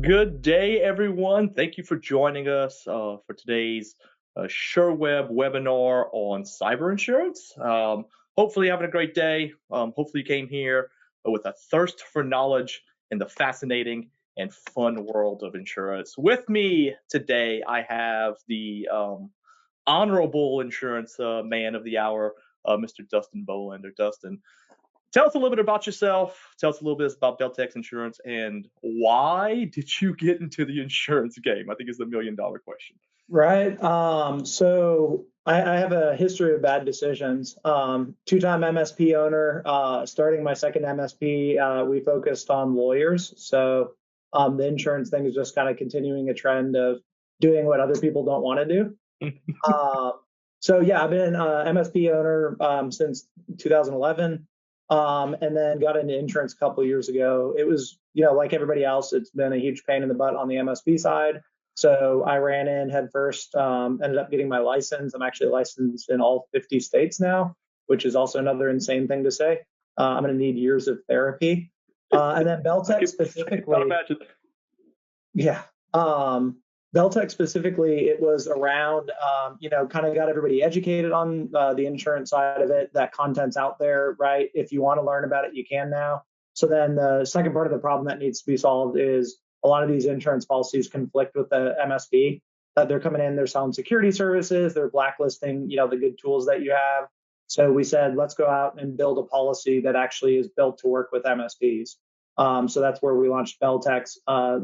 Good day, everyone. Thank you for joining us for today's Sherweb webinar on cyber insurance. Hopefully, you're having a great day. Hopefully, you came here with a thirst for knowledge in the fascinating and fun world of insurance. With me today, I have the honorable insurance man of the hour, Mr. Dustin Bolander. Dustin, tell us a little bit about yourself. Tell us a little bit about Beltex Insurance and why did you get into the insurance game? I think is the $1 million question. Right. So I have a history of bad decisions. Two-time MSP owner. Starting my second MSP, we focused on lawyers. So the insurance thing is just kind of continuing a trend of doing what other people don't want to do. Uh, so yeah, I've been MSP owner since 2011, and then got into insurance a couple of years ago. It was, like everybody else, it's been a huge pain in the butt on the MSP side. So I ran in head first, ended up getting my license. I'm actually licensed in all 50 states now, which is also another insane thing to say. I'm going to need years of therapy. And then Beltec specifically, yeah. Beltec specifically, it was around, kind of got everybody educated on the insurance side of it. That content's out there, right? If you want to learn about it, you can now. So then the second part of the problem that needs to be solved is a lot of these insurance policies conflict with the MSP. They're coming in, they're selling security services, they're blacklisting, the good tools that you have. So we said, let's go out and build a policy that actually is built to work with MSPs. So that's where we launched Beltex.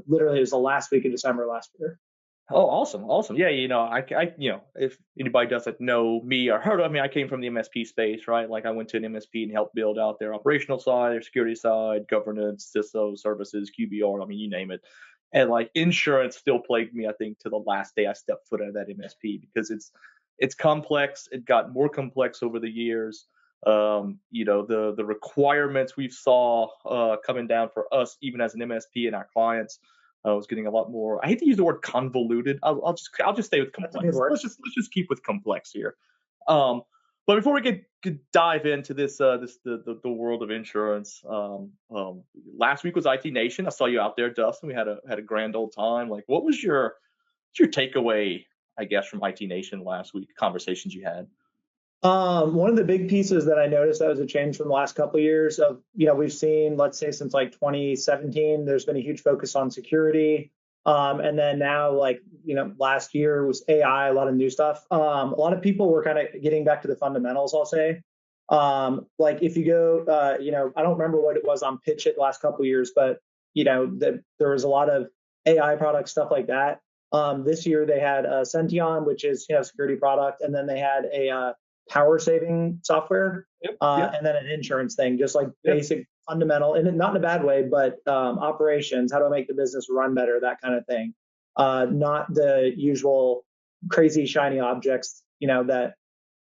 Literally, it was the last week of December last year. Oh, awesome, awesome. Yeah, if anybody doesn't know me or heard of me, I came from the MSP space, right? Like I went to an MSP and helped build out their operational side, their security side, governance, CISO services, QBR. I mean, you name it. And like insurance still plagued me, I think, to the last day I stepped foot out of that MSP because it's complex. It got more complex over the years. The requirements we saw coming down for us, even as an MSP and our clients was getting a lot more. I hate to use the word convoluted. I'll just stay with complex. Let's just keep with complex here. Um, but before we could dive into the world of insurance, last week was IT Nation. I saw you out there, Dustin. We had a grand old time. Like, what was your takeaway? I guess from IT Nation last week, conversations you had. One of the big pieces that I noticed that was a change from the last couple of years of, we've seen, let's say since like 2017, there's been a huge focus on security. And then now, like, last year was AI, a lot of new stuff. A lot of people were kind of getting back to the fundamentals, I'll say. Like if you go, I don't remember what it was on Pitch It the last couple of years, but, there was a lot of AI product stuff like that. This year they had Sention, which is, a security product. And then they had a power saving software, Yep. and then an insurance thing, just like basic fundamental, and not in a bad way, but operations, how do I make the business run better, that kind of thing. Not the usual crazy shiny objects, that,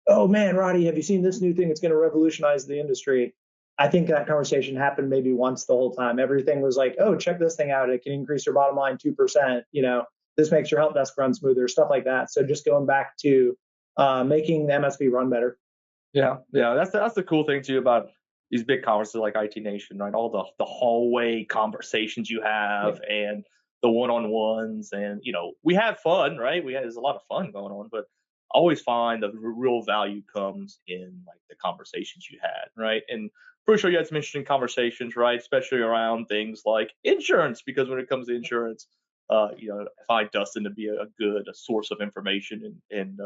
oh man, Roddy, have you seen this new thing? It's going to revolutionize the industry. I think that conversation happened maybe once the whole time. Everything was like, oh, check this thing out. It can increase your bottom line 2%. This makes your help desk run smoother, stuff like that. So just going back to making the MSP run better. Yeah. That's the cool thing too about these big conferences like IT Nation, right? All the hallway conversations you have and the one-on-ones, and we have fun, right? There's a lot of fun going on, but I always find the real value comes in like the conversations you had, right? And pretty sure you had some interesting conversations, right? Especially around things like insurance, because when it comes to insurance, I find Dustin to be a source of information and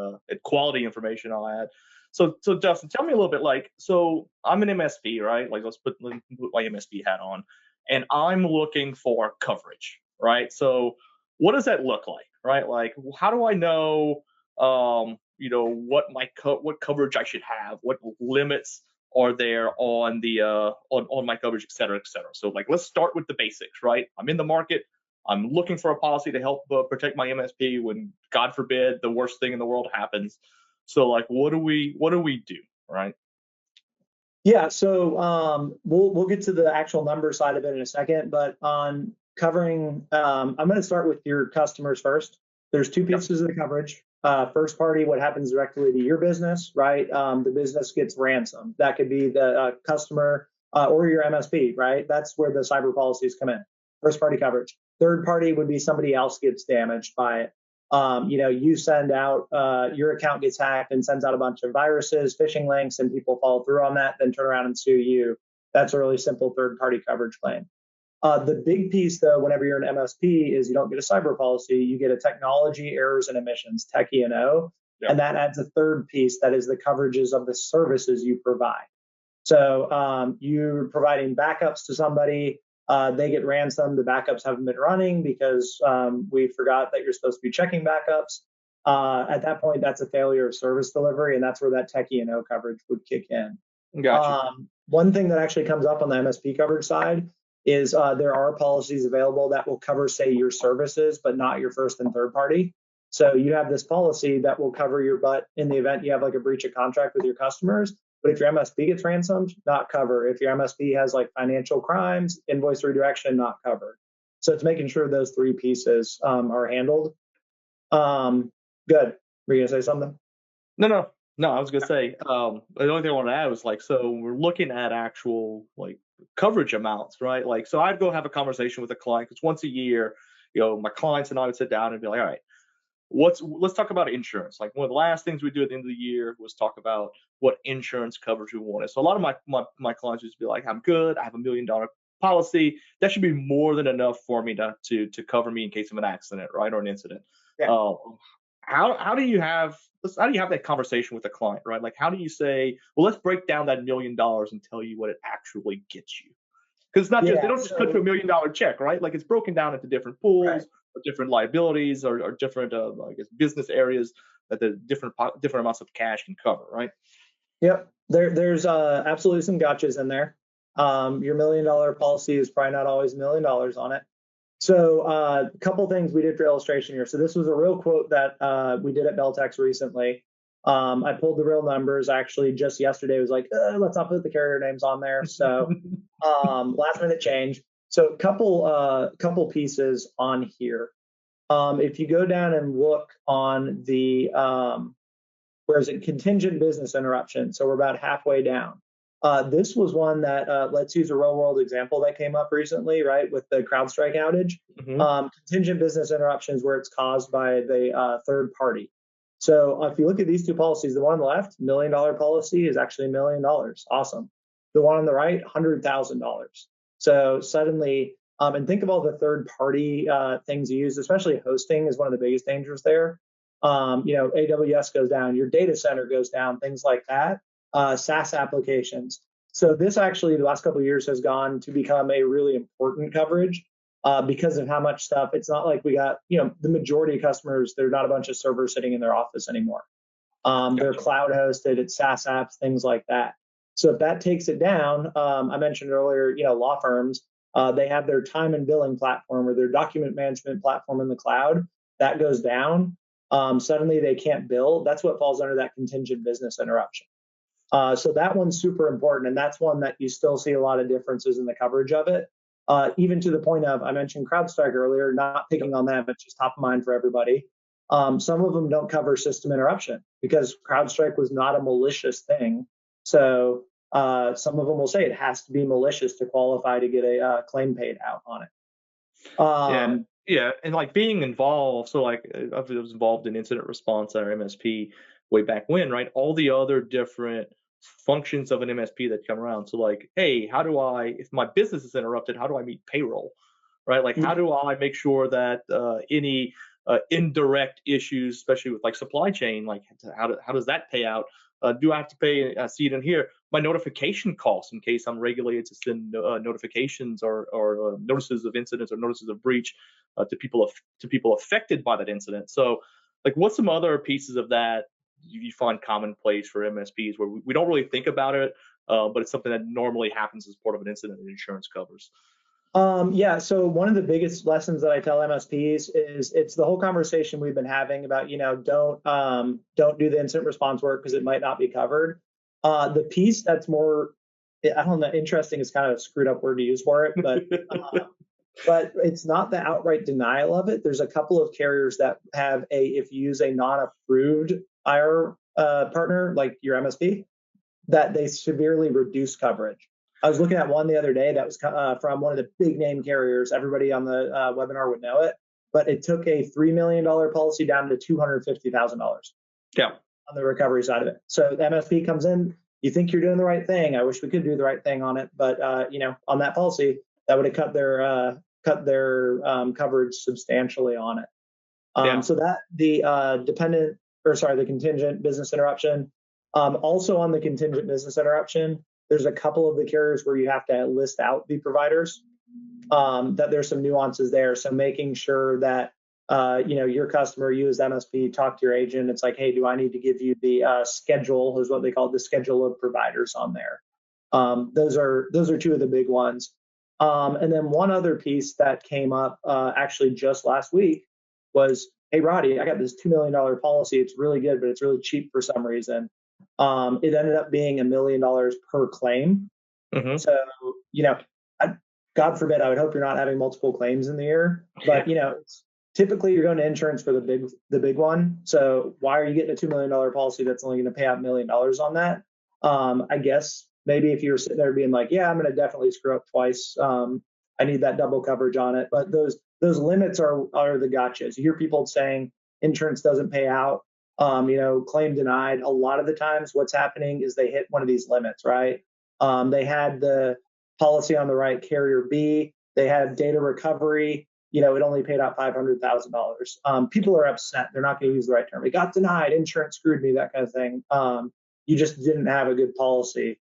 quality information. I'll add. So Dustin, tell me a little bit. Like, so I'm an MSP, right? Like, let me put my MSP hat on, and I'm looking for coverage, right? So, what does that look like, right? Like, how do I know, what coverage I should have, what limits are there on the on my coverage, et cetera, et cetera. So, like, let's start with the basics, right? I'm in the market. I'm looking for a policy to help protect my MSP when, God forbid, the worst thing in the world happens. So, like, what do we do, right? Yeah, so we'll get to the actual number side of it in a second, but on covering, I'm going to start with your customers first. There's two pieces of the coverage. First party, what happens directly to your business, right? The business gets ransomed. That could be the customer or your MSP, right? That's where the cyber policies come in. first party coverage. Third party would be somebody else gets damaged by it. You send out, your account gets hacked and sends out a bunch of viruses, phishing links, and people follow through on that, then turn around and sue you. That's a really simple third party coverage claim. The big piece, though, whenever you're an MSP, is you don't get a cyber policy, you get a technology errors and emissions, tech E&O, Yeah. and that adds a third piece that is the coverages of the services you provide. So you're providing backups to somebody, they get ransomed, the backups haven't been running because we forgot that you're supposed to be checking backups. At that point, that's a failure of service delivery, and that's where that tech E&O coverage would kick in. Gotcha. One thing that actually comes up on the MSP coverage side is there are policies available that will cover, say, your services, but not your first and third party. So you have this policy that will cover your butt in the event you have like a breach of contract with your customers. But if your MSP gets ransomed, not cover. If your MSP has like financial crimes, invoice redirection, not covered. So it's making sure those three pieces are handled. Good. Were you gonna say something? No. I was gonna say the only thing I want to add was like, so we're looking at actual like coverage amounts, right? Like, so I'd go have a conversation with a client because once a year, my clients and I would sit down and be like, all right, let's talk about insurance. Like one of the last things we do at the end of the year was talk about what insurance coverage we wanted. So a lot of my clients used to be like, I'm good, I have $1 million policy. That should be more than enough for me to cover me in case of an accident, right, or an incident. Yeah. How do you have that conversation with a client, right? Like how do you say, well, let's break down that $1 million and tell you what it actually gets you? Because it's not just they don't just cut you $1 million check, right? Like it's broken down into different pools, Right. or different liabilities, or different I guess business areas that the different amounts of cash can cover, right? Yep. There's absolutely some gotchas in there. Your $1 million policy is probably not always $1 million on it. So a couple things we did for illustration here. So this was a real quote that we did at Beltex recently. I pulled the real numbers actually just yesterday. It was like, let's not put the carrier names on there. So last minute change. So couple pieces on here. If you go down and look on the where is it, contingent business interruption. So we're about halfway down. This was one that let's use a real world example that came up recently, right, with the CrowdStrike outage. Contingent business interruptions where it's caused by the third party. So if you look at these two policies, the one on the left, $1 million policy, is actually $1 million. Awesome. The one on the right, $100,000. So suddenly, and think of all the third party things you use, especially hosting is one of the biggest dangers there. AWS goes down, your data center goes down, things like that. SaaS applications. So this actually, the last couple of years, has gone to become a really important coverage because of how much stuff. It's not like we got, the majority of customers, they're not a bunch of servers sitting in their office anymore. They're cloud hosted, it's SaaS apps, things like that. So if that takes it down, I mentioned earlier, law firms, they have their time and billing platform or their document management platform in the cloud. That goes down. Suddenly they can't bill. That's what falls under that contingent business interruption. So that one's super important, and that's one that you still see a lot of differences in the coverage of it, even to the point of, I mentioned CrowdStrike earlier, not picking on that, but just top of mind for everybody. Some of them don't cover system interruption because CrowdStrike was not a malicious thing. So some of them will say it has to be malicious to qualify to get a claim paid out on it. Yeah, and like being involved, so like I was involved in incident response at our MSP way back when, right? All the other different functions of an MSP that come around. So like, hey, if my business is interrupted, how do I meet payroll, right? Like, how do I make sure that any indirect issues, especially with like supply chain, like how does that pay out? Do I have to pay? I see it in here. My notification costs in case I'm regulated to send notifications or notices of incidents or notices of breach to people affected by that incident. So, like, what's some other pieces of that you find commonplace for MSPs where we don't really think about it, but it's something that normally happens as part of an incident that insurance covers? So one of the biggest lessons that I tell MSPs is it's the whole conversation we've been having about, don't do the incident response work because it might not be covered. The piece that's more, I don't know, interesting is kind of a screwed up word to use for it, but it's not the outright denial of it. There's a couple of carriers that have if you use a non-approved IR partner, like your MSP, that they severely reduce coverage. I was looking at one the other day that was from one of the big name carriers. Everybody on the webinar would know it, but it took a $3 million policy down to $250,000 Yeah. on the recovery side of it. So the MSP comes in, you think you're doing the right thing. I wish we could do the right thing on it, but on that policy, that would have cut their coverage substantially on it. Yeah. So that the contingent business interruption. Also on the contingent business interruption, there's a couple of the carriers where you have to list out the providers. That there's some nuances there. So making sure that your customer, you as MSP, talk to your agent. It's like, hey, do I need to give you the schedule? Is what they call it, the schedule of providers on there. Those are two of the big ones. And then one other piece that came up actually just last week was, hey, Roddy, I got this $2 million policy. It's really good, but it's really cheap for some reason. It ended up being $1 million per claim. Mm-hmm. So, God forbid, I would hope you're not having multiple claims in the year. But, typically you're going to insurance for the big one. So why are you getting a $2 million policy that's only going to pay out $1 million on that? I guess maybe if you were sitting there being like, yeah, I'm going to definitely screw up twice. I need that double coverage on it. But those limits are the gotchas. You hear people saying insurance doesn't pay out, claim denied. A lot of the times what's happening is they hit one of these limits, right? They had the policy on the right carrier B. They had data recovery. It only paid out $500,000. People are upset. They're not going to use the right term. It got denied. Insurance screwed me, that kind of thing. You just didn't have a good policy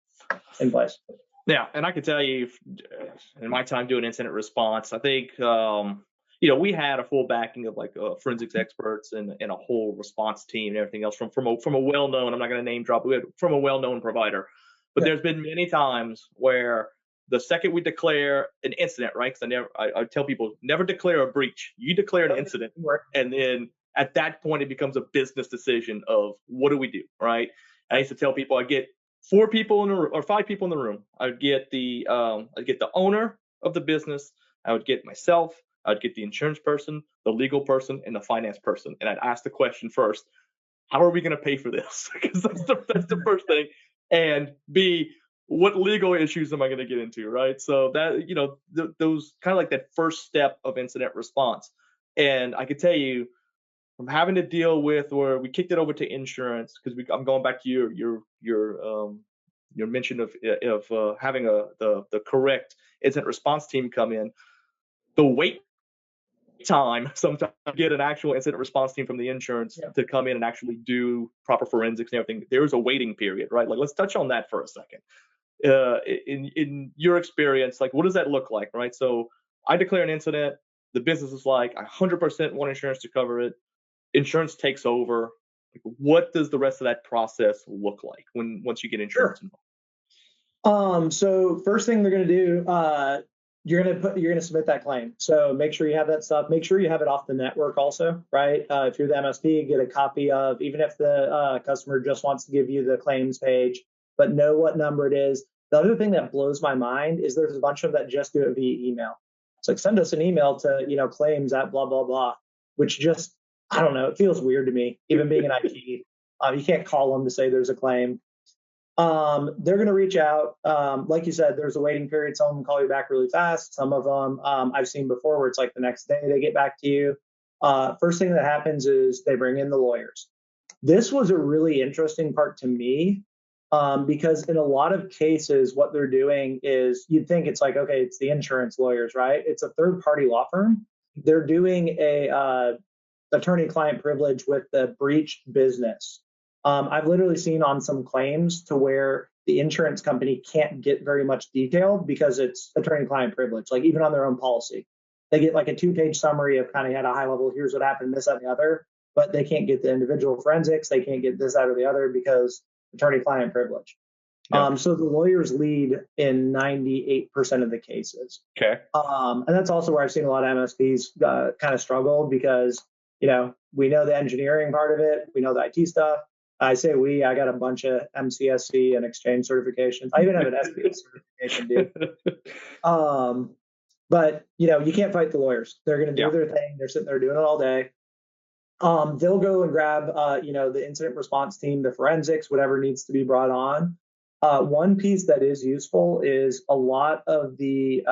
in place. Yeah, and I can tell you, in my time doing incident response, I think we had a full backing of like forensics experts and a whole response team and everything else from a well-known. I'm not going to name drop. From a well-known provider, but there's been many times where the second we declare an incident, right? Because I tell people never declare a breach. You declare an incident, and then at that point it becomes a business decision of what do we do, right? I used to tell people I get 4 people in the room or 5 people in the room. I'd get the owner of the business. I would get myself. I'd get the insurance person, the legal person, and the finance person. And I'd ask the question first: how are we going to pay for this? Because that's the first thing. And B, what legal issues am I going to get into, right? So that those kind of like that first step of incident response. And I could tell you, from having to deal with where we kicked it over to insurance, because I'm going back to your mention of having the correct incident response team come in. The wait time sometimes to get an actual incident response team from the insurance to come in and actually do proper forensics and everything. There's a waiting period, right? Like, let's touch on that for a second. In your experience, like, what does that look like, right? So I declare an incident. The business is like, I 100% want insurance to cover it. Insurance takes over. Like, what does the rest of that process look like once you get insurance involved? So first thing they're going to do, you're going to submit that claim. So make sure you have that stuff. Make sure you have it off the network also, right? If you're the MSP, get a copy of, even if the customer just wants to give you the claims page, but know what number it is. The other thing that blows my mind is there's a bunch of them that just do it via email. It's like, send us an email to, claims at blah, blah, blah, which just, I don't know, it feels weird to me, even being an IT. You can't call them to say there's a claim. They're going to reach out. Like you said, there's a waiting period. Some of them call you back really fast. Some of them I've seen before where it's like the next day they get back to you. First thing that happens is they bring in the lawyers. This was a really interesting part to me because in a lot of cases, what they're doing is you'd think it's like, okay, it's the insurance lawyers, right? It's a third-party law firm. They're doing a attorney-client privilege with the breached business. I've literally seen on some claims to where the insurance company can't get very much detail because it's attorney-client privilege, like even on their own policy. They get like a 2-page summary of kind of at a high level, here's what happened, this, that, and the other, but they can't get the individual forensics. They can't get this, that, or the other because attorney-client privilege. Yeah. So the lawyers lead in 98% of the cases. Okay. And that's also where I've seen a lot of MSPs kind of struggle because, we know the engineering part of it. We know the IT stuff. I say I got a bunch of MCSC and Exchange certifications. I even have an SPS certification, dude. But, you can't fight the lawyers. They're going to do their thing. They're sitting there doing it all day. They'll go and grab, the incident response team, the forensics, whatever needs to be brought on. One piece that is useful is a lot of the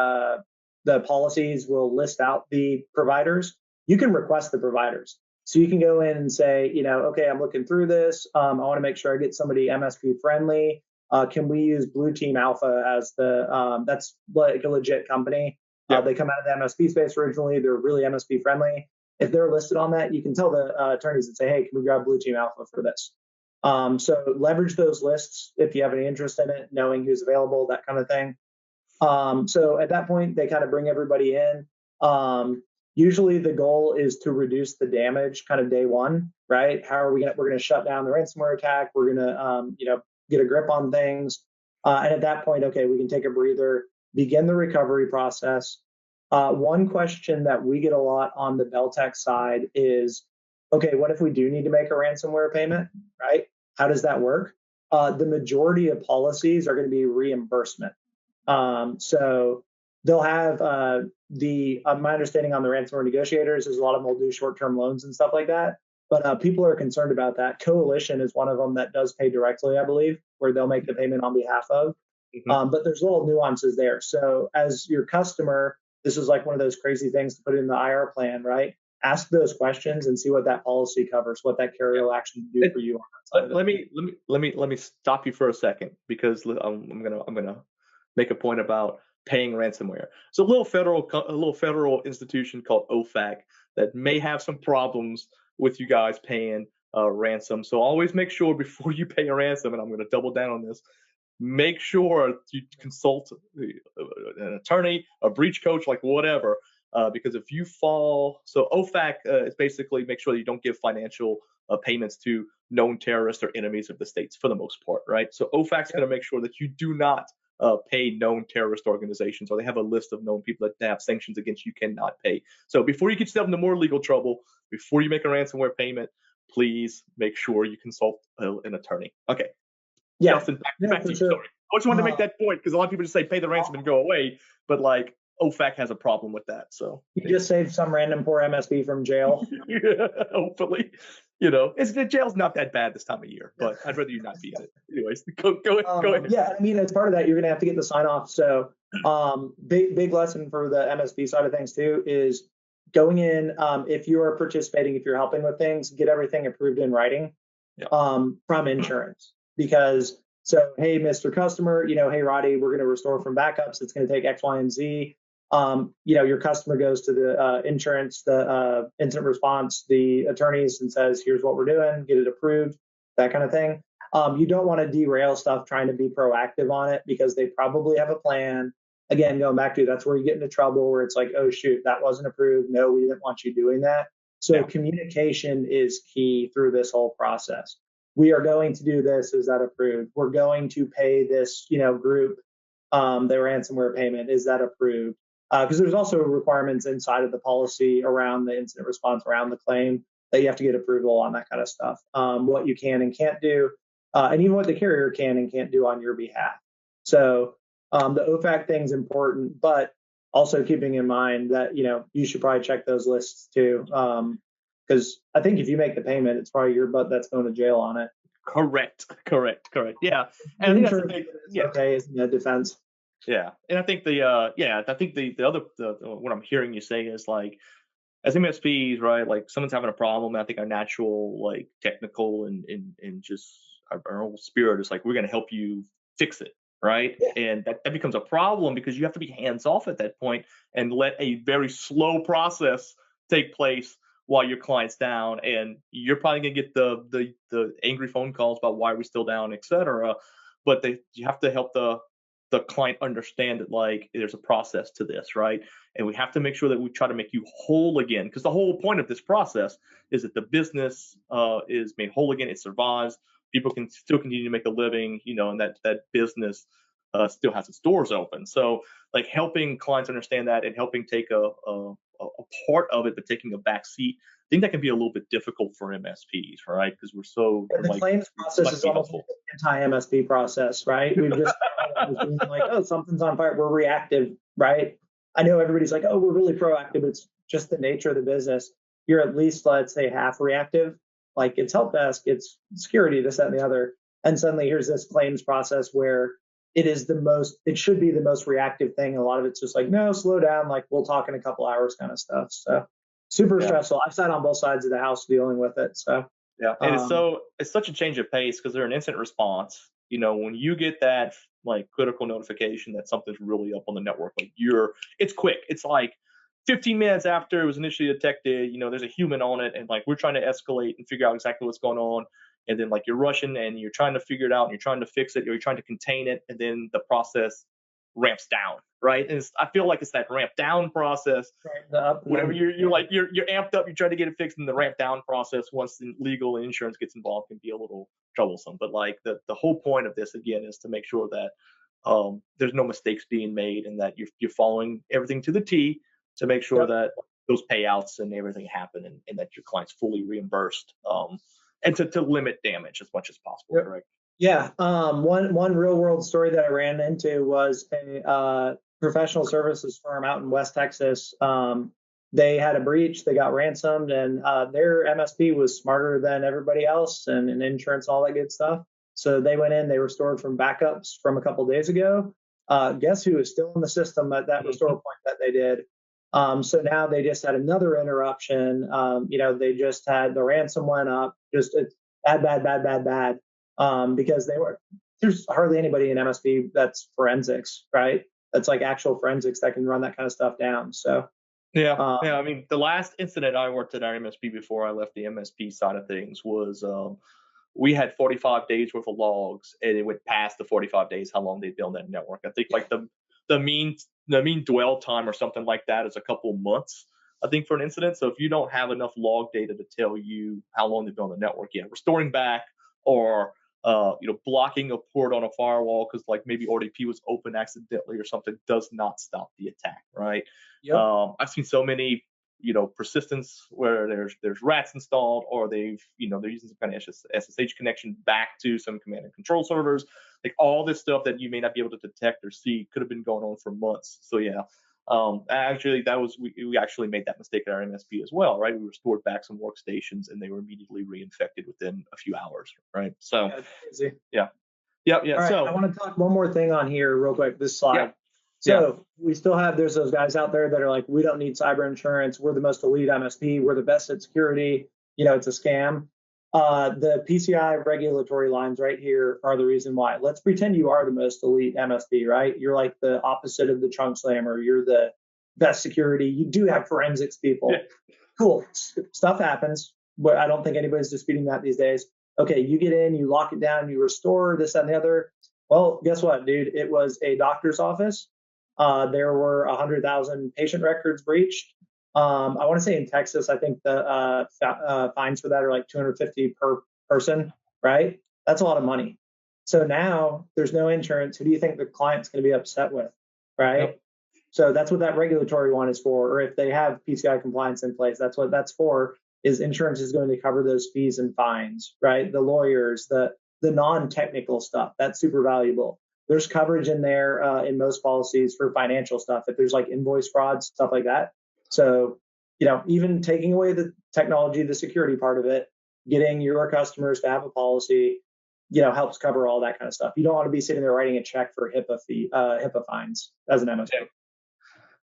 policies will list out the providers. You can request the providers. So you can go in and say, okay, I'm looking through this. I want to make sure I get somebody MSP friendly. Can we use Blue Team Alpha as that's like a legit company. Yep. They come out of the MSP space originally. They're really MSP friendly. If they're listed on that, you can tell the attorneys and say, hey, can we grab Blue Team Alpha for this? So leverage those lists if you have any interest in it, knowing who's available, that kind of thing. So at that point, they kind of bring everybody in. Usually the goal is to reduce the damage kind of day one, right? How are we're going to shut down the ransomware attack. We're going to, get a grip on things. And at that point, okay, we can take a breather, begin the recovery process. One question that we get a lot on the Beltex side is, okay, what if we do need to make a ransomware payment, right? How does that work? The majority of policies are going to be reimbursement. So they'll have my understanding on the ransomware negotiators is a lot of them will do short-term loans and stuff like that. But people are concerned about that. Coalition is one of them that does pay directly, I believe, where they'll make the payment on behalf of. But there's little nuances there. So as your customer, this is like one of those crazy things to put in the IR plan, right? Ask those questions and see what that policy covers, what that carrier will actually do for you. Let me stop you for a second, because I'm gonna make a point about paying ransomware. So a little federal institution called OFAC that may have some problems with you guys paying ransom. So always make sure before you pay a ransom, and I'm going to double down on this, make sure you consult an attorney, a breach coach, like whatever. Because if you fall, so OFAC is basically make sure that you don't give financial payments to known terrorists or enemies of the states for the most part, right? So OFAC's going to make sure that you do not pay known terrorist organizations, or they have a list of known people that have sanctions against you cannot pay. So before you get yourself into more legal trouble, before you make a ransomware payment, please make sure you consult an attorney. Okay. Yeah. Justin, back to you. Sure. Sorry. I just wanted to make that point because a lot of people just say pay the ransom and go away, but like OFAC has a problem with that. So you just saved some random poor MSP from jail. Yeah, hopefully. Jail's not that bad this time of year, but I'd rather you not be in it. Anyways, go ahead. Yeah, I mean, as part of that, you're going to have to get the sign off. So big lesson for the MSP side of things too is going in, if you are participating, if you're helping with things, get everything approved in writing from insurance. Because hey, Mr. Customer, hey, Roddy, we're going to restore from backups. It's going to take X, Y, and Z. Your customer goes to the insurance, the incident response, the attorneys, and says, here's what we're doing, get it approved, that kind of thing. You don't want to derail stuff trying to be proactive on it because they probably have a plan. Again, going back to that's where you get into trouble where it's like, oh, shoot, that wasn't approved. No, we didn't want you doing that. So communication is key through this whole process. We are going to do this. Is that approved? We're going to pay this, group their ransomware payment. Is that approved? Because there's also requirements inside of the policy around the incident response, around the claim, that you have to get approval on, that kind of stuff. What you can and can't do, and even what the carrier can and can't do on your behalf. So the OFAC thing's important, but also keeping in mind that, you should probably check those lists too. Because I think if you make the payment, it's probably your butt that's going to jail on it. Correct. Yeah. And I think that's the thing. Okay, it's the defense. Yeah, and I think the other what I'm hearing you say is like, as MSPs, right? Like someone's having a problem. I think our natural, like technical and just our whole spirit is like, we're going to help you fix it, right? Yeah. And that becomes a problem because you have to be hands off at that point and let a very slow process take place while your client's down, and you're probably going to get the angry phone calls about why are we still down, etc. But you have to help the client understand that like there's a process to this, right? And we have to make sure that we try to make you whole again, because the whole point of this process is that the business is made whole again. It survives. People can still continue to make a living, and that business still has its doors open. So like helping clients understand that and helping take a part of it, but taking a back seat, I think that can be a little bit difficult for MSPs, right? Because the claims process is almost an anti-MSP process, right? We've just like, oh, something's on fire, we're reactive, right? I know everybody's like, oh, we're really proactive. It's just the nature of the business. You're at least, let's say, half reactive. Like it's help desk, it's security, this, that, and the other. and suddenly here's this claims process where it should be the most reactive thing. A lot of it's just like, no, slow down, like we'll talk in a couple hours kind of stuff. So super Yeah. stressful. I've sat on both sides of the house dealing with it. So Yeah, and um, it's such a change of pace because they're an instant response. When you get that like critical notification that something's really up on the network, like it's quick. It's like 15 minutes after it was initially detected. There's a human on it, and like we're trying to escalate and figure out exactly what's going on. And then like you're rushing and you're trying to figure it out and you're trying to fix it or you're trying to contain it, and then the process ramps down, right? And I feel like it's that ramp down process right, the up and whenever then, you're amped up, you try to get it fixed, and the ramp down process once the legal and insurance gets involved can be a little troublesome. But like the whole point of this again is to make sure that there's no mistakes being made and that you're following everything to the T to make sure yep, that those payouts and everything happen and that your client's fully reimbursed and to limit damage as much as possible. yep. Correct. Yeah. One real world story that I ran into was a professional services firm out in West Texas. They had a breach, they got ransomed, and their MSP was smarter than everybody else and insurance, all that good stuff. So they went in, they restored from backups from a couple days ago. Guess who is still in the system at that restore point that they did? So now they just had another interruption. They just had the ransom went up, just it's bad, bad, bad, bad, bad, because there's hardly anybody in MSP that's forensics, right? That's like actual forensics that can run that kind of stuff down. So Yeah, um, yeah. I mean, the last incident I worked at our MSP before I left the MSP side of things was we had 45 days worth of logs, and it went past the 45 days how long they'd been on that network. I think like the mean dwell time or something like that is a couple months. I think for an incident. So if you don't have enough log data to tell you how long they've been on the network, yeah, restoring back or blocking a port on a firewall because like maybe RDP was open accidentally or something does not stop the attack, right? yep, I've seen so many, persistence where there's rats installed, or they're using some kind of SSH connection back to some command and control servers. Like all this stuff that you may not be able to detect or see could have been going on for months. So yeah, actually that was we actually made that mistake at our MSP as well, right? We restored back some workstations and they were immediately reinfected within a few hours, right? So yeah, it's crazy. yeah, yeah, yeah. All right, I So want to talk one more thing on here real quick. This yeah, slide. yeah. So we still have there's those guys out there that are like, we don't need cyber insurance. We're the most elite MSP. We're the best at security. It's a scam. The PCI regulatory lines right here are the reason why. Let's pretend you are the most elite MSP, right? You're like the opposite of the trunk slammer. You're the best security. You do have forensics people. Yeah. Cool. Stuff happens, but I don't think anybody's disputing that these days. Okay, you get in, you lock it down, you restore this, that, and the other. Well, guess what, dude? It was a doctor's office. There were 100,000 patient records breached. I want to say in Texas, I think the fines for that are like 250 per person, right? That's a lot of money. So now there's no insurance. Who do you think the client's going to be upset with, right? Yep. So that's what that regulatory one is for. Or if they have PCI compliance in place, that's what that's for. Is insurance is going to cover those fees and fines, right? The lawyers, the non-technical stuff, that's super valuable. There's coverage in there in most policies for financial stuff if there's like invoice fraud, stuff like that. So even taking away the technology, the security part of it, getting your customers to have a policy helps cover all that kind of stuff. You don't want to be sitting there writing a check for HIPAA fines as an MSP.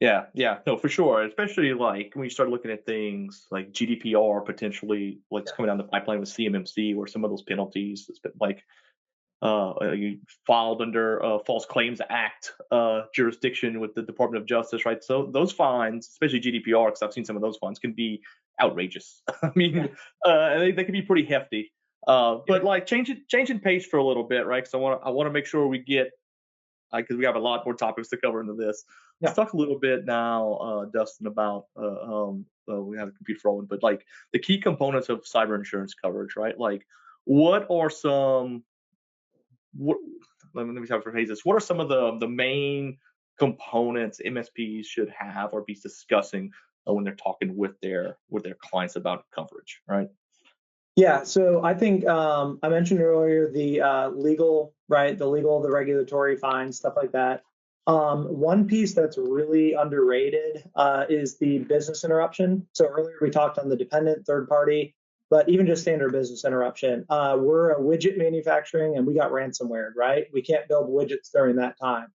Yeah, yeah, no, for sure. Especially like when you start looking at things like GDPR potentially, what's coming down the pipeline with CMMC, or some of those penalties, like you filed under False Claims Act jurisdiction with the Department of Justice, right? So those fines, especially GDPR, because I've seen some of those fines, can be outrageous. I mean, they can be pretty hefty. But like changing pace for a little bit, right? Because I want to make sure we get because we have a lot more topics to cover into this. Let's Yeah. talk a little bit now, Dustin, about we have a computer rolling, but like the key components of cyber insurance coverage, right? Like, what are some what? Let me try to phrase this. What are some of the main components MSPs should have or be discussing when they're talking with their clients about coverage, right? Yeah, so I think I mentioned earlier the legal, right? The regulatory fines, stuff like that. One piece that's really underrated is the business interruption. So earlier we talked on the dependent third party. but even just standard business interruption. We're a widget manufacturing and we got ransomware, right? We can't build widgets during that time.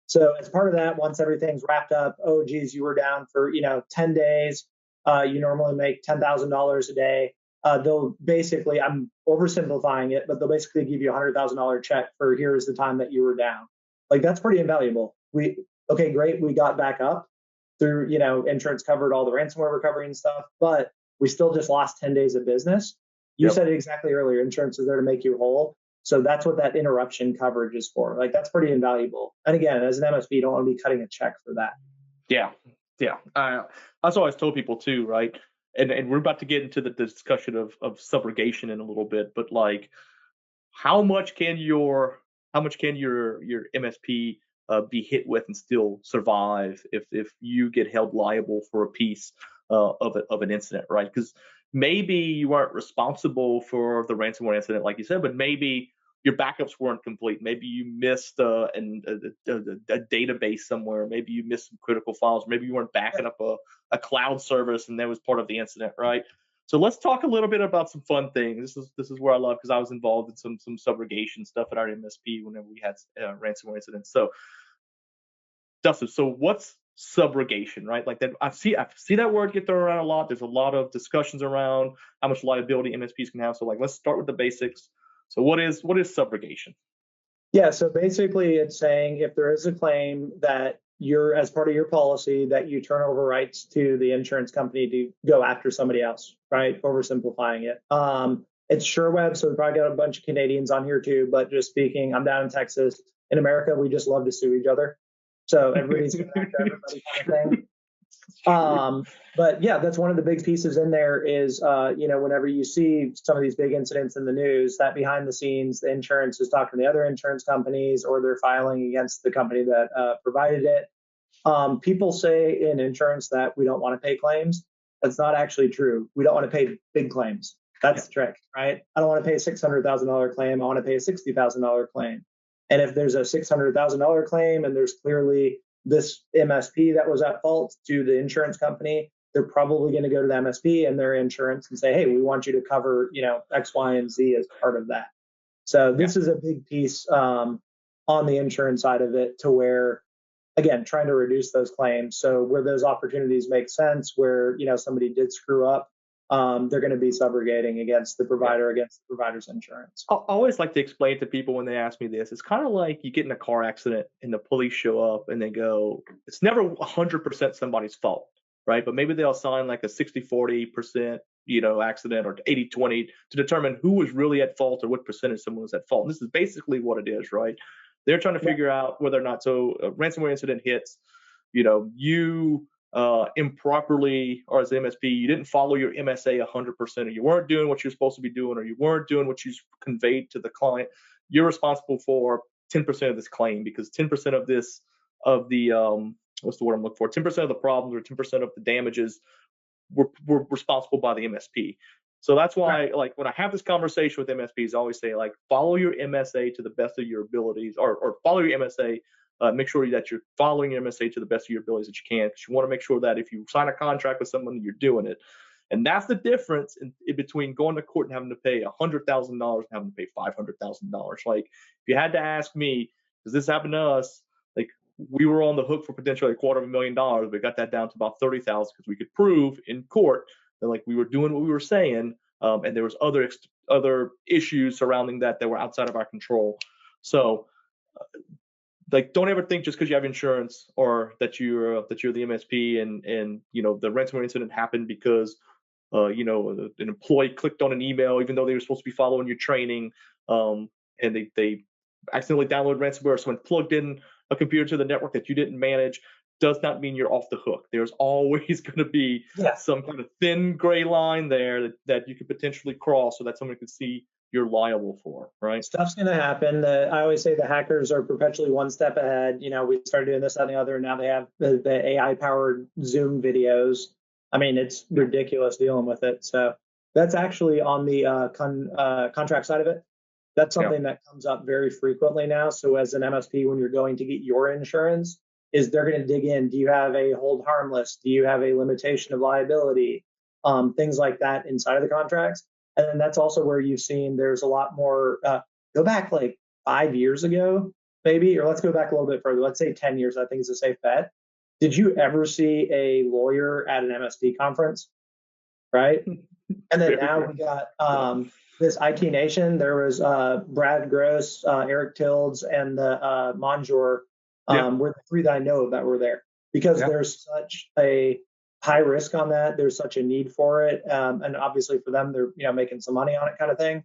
So as part of that, once everything's wrapped up, oh geez, you were down for 10 days. You normally make $10,000 a day. They'll basically, I'm oversimplifying it, but they'll basically give you a $100,000 check for here's the time that you were down. Like that's pretty invaluable. Okay, great, we got back up through insurance covered all the ransomware recovery and stuff, but we still just lost 10 days of business. You said it exactly earlier. Insurance is there to make you whole. So that's what that interruption coverage is for. Like that's pretty invaluable. And again, as an MSP, you don't want to be cutting a check for that. Yeah. That's what I always told people too, right? And we're about to get into the discussion of subrogation in a little bit, but like how much can your MSP be hit with and still survive if you get held liable for a piece of an incident, right? Because maybe you weren't responsible for the ransomware incident, like you said, but maybe your backups weren't complete. Maybe you missed a database somewhere. Maybe you missed some critical files. Maybe you weren't backing up a cloud service, and that was part of the incident, right? So let's talk a little bit about some fun things. This is where I love, because I was involved in some subrogation stuff at our MSP whenever we had ransomware incidents. So Dustin, so what's subrogation, right? Like that, I see that word get thrown around a lot. There's a lot of discussions around how much liability MSPs can have. So like, let's start with the basics. So what is subrogation? Yeah, so basically it's saying if there is a claim that you're, as part of your policy, that you turn over rights to the insurance company to go after somebody else, right? Oversimplifying it. It's Sherweb, so we probably got a bunch of Canadians on here too, but just speaking, I'm down in Texas. In America, we just love to sue each other. So everybody's going after everybody kind of thing. But yeah, that's one of the big pieces in there is, whenever you see some of these big incidents in the news, that behind the scenes, the insurance is talking to the other insurance companies or they're filing against the company that provided it. People say in insurance that we don't want to pay claims. That's not actually true. We don't want to pay big claims. That's the trick, right? I don't want to pay a $600,000 claim. I want to pay a $60,000 claim. And if there's a $600,000 claim and there's clearly this MSP that was at fault to the insurance company, they're probably going to go to the MSP and their insurance and say, hey, we want you to cover, X, Y, and Z as part of that. So this is a big piece on the insurance side of it, to where, again, trying to reduce those claims. So where those opportunities make sense, where, somebody did screw up, they're going to be subrogating against the provider, against the provider's insurance. I always like to explain to people when they ask me this, it's kind of like you get in a car accident and the police show up and they go, it's never 100% somebody's fault, right? But maybe they'll assign like a 60-40%, accident, or 80-20 to determine who was really at fault or what percentage someone was at fault. And this is basically what it is, right? They're trying to figure out whether or not, so a ransomware incident hits, you improperly, or as an MSP, you didn't follow your MSA 100%, or you weren't doing what you're supposed to be doing, or you weren't doing what you conveyed to the client, you're responsible for 10% of this claim, because 10% of this, of the, what's the word I'm looking for? 10% of the problems or 10% of the damages were responsible by the MSP. So that's why, like, when I have this conversation with MSPs, I always say, like, follow your MSA to the best of your abilities, or follow your MSA. Make sure that you're following your MSA to the best of your abilities that you can, because you want to make sure that if you sign a contract with someone, you're doing it. And that's the difference in between going to court and having to pay $100,000 and having to pay $500,000. Like, if you had to ask me, because this happened to us, like, we were on the hook for potentially $250,000. We got that down to about $30,000 because we could prove in court that, like, we were doing what we were saying, and there was other issues surrounding that were outside of our control. So, like, don't ever think just because you have insurance or that you're the MSP and the ransomware incident happened because an employee clicked on an email even though they were supposed to be following your training, and they accidentally downloaded ransomware, or someone plugged in a computer to the network that you didn't manage, does not mean you're off the hook. There's always going to be some kind of thin gray line there that you could potentially cross so that someone can see you're liable for, right? Stuff's going to happen. I always say the hackers are perpetually one step ahead. We started doing this, that, and the other. Now they have the AI-powered Zoom videos. I mean, it's ridiculous dealing with it. So that's actually on the contract side of it. That's something that comes up very frequently now. So as an MSP, when you're going to get your insurance, is they're going to dig in. Do you have a hold harmless? Do you have a limitation of liability? Things like that inside of the contracts. And then that's also where you've seen there's a lot more, go back like 5 years ago, maybe, or let's go back a little bit further. Let's say 10 years, I think is a safe bet. Did you ever see a lawyer at an MSP conference? Right. And then now we got this IT Nation. There was Brad Gross, Eric Tildes, and the Monjour were the three that I know of that were there because there's such a high risk on that. There's such a need for it, and obviously for them, they're making some money on it, kind of thing.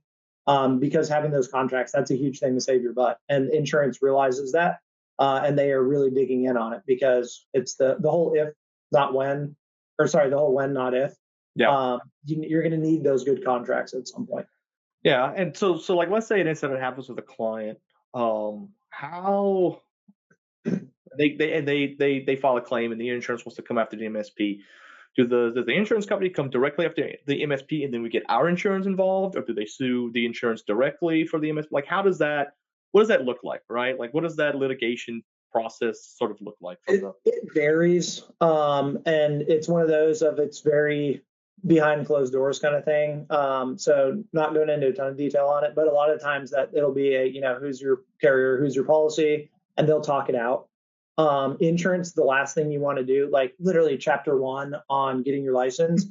Because having those contracts, that's a huge thing to save your butt, and insurance realizes that, and they are really digging in on it because it's the whole if not when, or sorry, the whole when not if. Yeah. You're going to need those good contracts at some point. Yeah. And so like, let's say an incident happens with a client. How they file a claim and the insurance wants to come after the MSP. Does the insurance company come directly after the MSP and then we get our insurance involved, or do they sue the insurance directly for the MSP? Like, what does that look like, right? Like, what does that litigation process sort of look like? It varies, and it's one of those of it's very behind closed doors kind of thing. So not going into a ton of detail on it, but a lot of times that it'll be who's your carrier, who's your policy, and they'll talk it out. Insurance, the last thing you want to do, like literally chapter 1 on getting your license,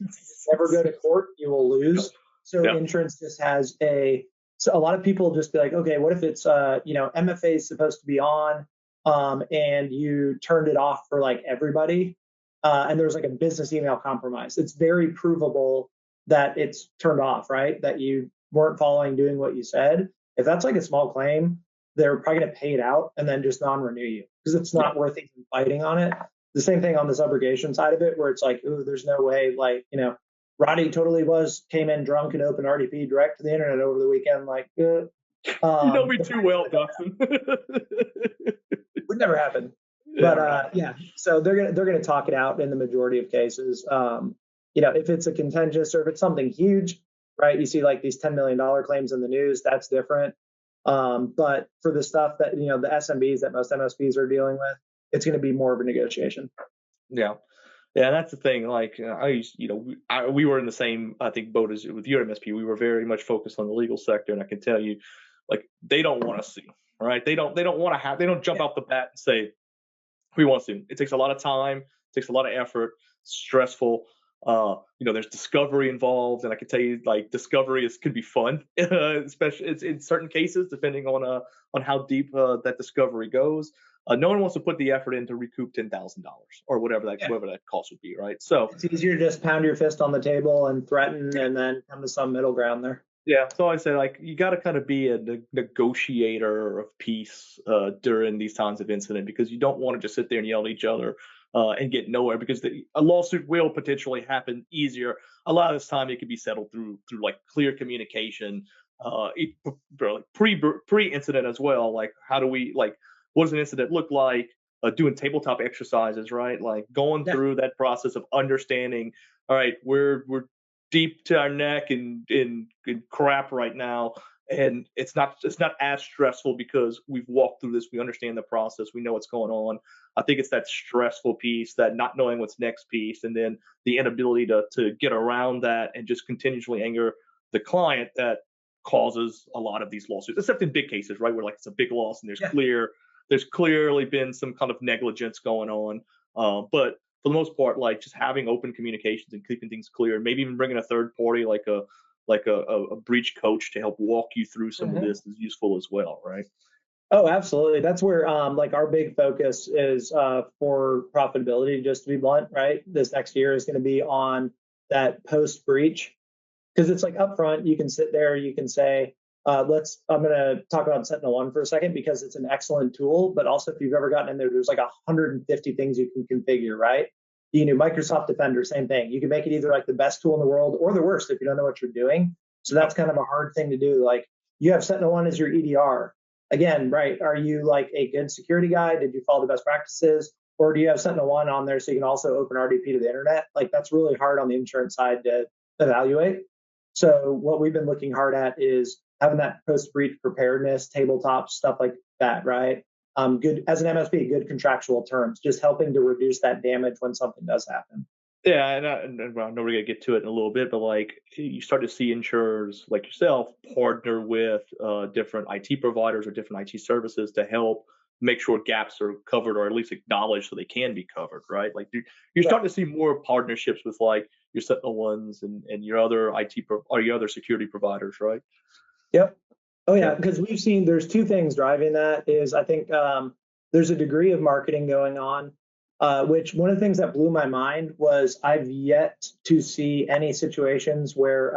never go to court, you will lose. So insurance just has so a lot of people just be like, okay, what if it's, MFA is supposed to be on, and you turned it off for like everybody, and there's like a business email compromise. It's very provable that it's turned off, right? That you weren't doing what you said. If that's like a small claim, they're probably going to pay it out and then just non-renew you because it's not worth even fighting on it. The same thing on the subrogation side of it, where it's like, ooh, there's no way, like, Roddy totally came in drunk and opened RDP direct to the internet over the weekend. Like, you know me too well, Dustin. Would never happen. But so they're gonna talk it out in the majority of cases. If it's a contentious or if it's something huge, right? You see like these $10 million claims in the news, that's different. But for the stuff that, the SMBs that most MSPs are dealing with, it's going to be more of a negotiation. Yeah. Yeah, that's the thing. Like, we were in the same, I think, boat as with your MSP. We were very much focused on the legal sector, and I can tell you, like, they don't want to sue, right? They don't want to they don't jump out the bat and say, we want to sue. It takes a lot of time, it takes a lot of effort, stressful. There's discovery involved, and I can tell you, like, discovery can be fun, especially in certain cases, depending on how deep that discovery goes. No one wants to put the effort in to recoup $10,000 or whatever that cost would be, right? So it's easier to just pound your fist on the table and threaten, and then come to some middle ground there. Yeah, so I say, like, you got to kind of be a negotiator of peace during these times of incident, because you don't want to just sit there and yell at each other and get nowhere, because a lawsuit will potentially happen easier. A lot of this time it can be settled through like clear communication, pre-incident as well. Like, how do we, like, what does an incident look like? Doing tabletop exercises, right? Like going through that process of understanding. All right, we're deep to our neck in crap right now, and it's not as stressful because we've walked through this. We understand the process. We know what's going on. I think it's that stressful piece, that not knowing what's next piece, and then the inability to get around that and just continually anger the client that causes a lot of these lawsuits, except in big cases, right, where like it's a big loss and there's clearly been some kind of negligence going on. But for the most part, like, just having open communications and keeping things clear, and maybe even bringing a third party like a breach coach to help walk you through some of this is useful as well, right? Oh, absolutely. That's where like our big focus is for profitability, just to be blunt, right? This next year is going to be on that post breach, because it's like upfront, you can sit there, you can say, I'm going to talk about SentinelOne for a second, because it's an excellent tool, but also if you've ever gotten in there, there's like 150 things you can configure, right? You can do Microsoft Defender, same thing. You can make it either like the best tool in the world or the worst if you don't know what you're doing. So that's kind of a hard thing to do. Like, you have SentinelOne as your EDR. Again, right, are you like a good security guy? Did you follow the best practices? Or do you have SentinelOne on there so you can also open RDP to the internet? Like, that's really hard on the insurance side to evaluate. So what we've been looking hard at is having that post-breach preparedness, tabletop stuff like that, right? Good as an MSP, good contractual terms, just helping to reduce that damage when something does happen. Yeah, and well, I know we're gonna get to it in a little bit, but like you start to see insurers like yourself partner with different IT providers or different IT services to help make sure gaps are covered or at least acknowledged so they can be covered, right? Like you're Right. starting to see more partnerships with like your Sentinel ones and your other or your other security providers, right? Yep. Oh yeah, Yeah. because we've seen there's two things driving that is I think there's a degree of marketing going on, which one of the things that blew my mind was I've yet to see any situations where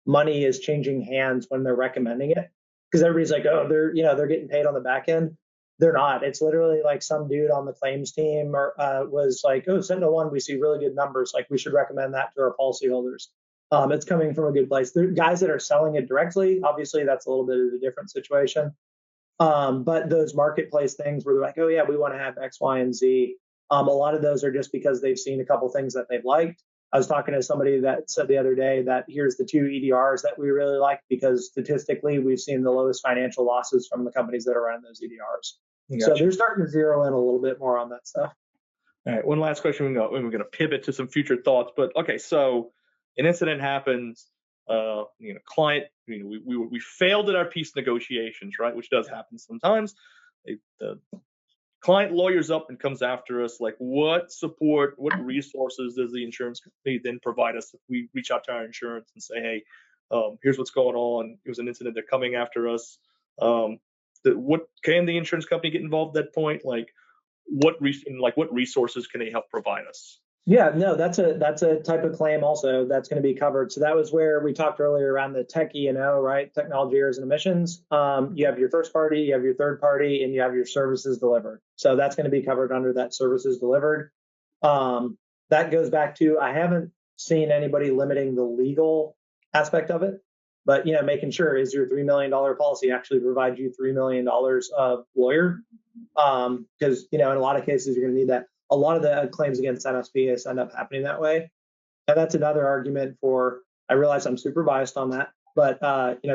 money is changing hands when they're recommending it. Because everybody's like, oh, they're getting paid on the back end. They're not. It's literally like some dude on the claims team or was like, oh, Sentinel One, we see really good numbers. Like we should recommend that to our policyholders. It's coming from a good place. There are guys that are selling it directly. Obviously, that's a little bit of a different situation. But those marketplace things where they're like, oh yeah, we want to have X, Y, and Z. A lot of those are just because they've seen a couple things that they've liked. I was talking to somebody that said the other day that here's the two EDRs that we really like because statistically we've seen the lowest financial losses from the companies that are running those EDRs. So Gotcha. they're starting to zero in a little bit more on that stuff. All right, one last question. We're going to pivot to some future thoughts, but okay, so an incident happens. Client, we failed at our peace negotiations, right? Which does happen sometimes. The client lawyers up and comes after us. Like, what support, what resources does the insurance company then provide us if we reach out to our insurance and say, hey, here's what's going on. It was an incident. They're coming after us. Um, what can the insurance company get involved at that point? Like, what resources can they help provide us? Yeah, no, that's a type of claim also that's going to be covered. So that was where we talked earlier around the tech E&O, right? Technology errors and omissions. You have your first party, you have your third party, and you have your services delivered. So that's going to be covered under that services delivered. That goes back to I haven't seen anybody limiting the legal aspect of it, but making sure is your $3 million policy actually provide you $3 million of lawyer because in a lot of cases you're going to need that. A lot of the claims against MSPs end up happening that way, and that's another argument for. I realize I'm super biased on that, but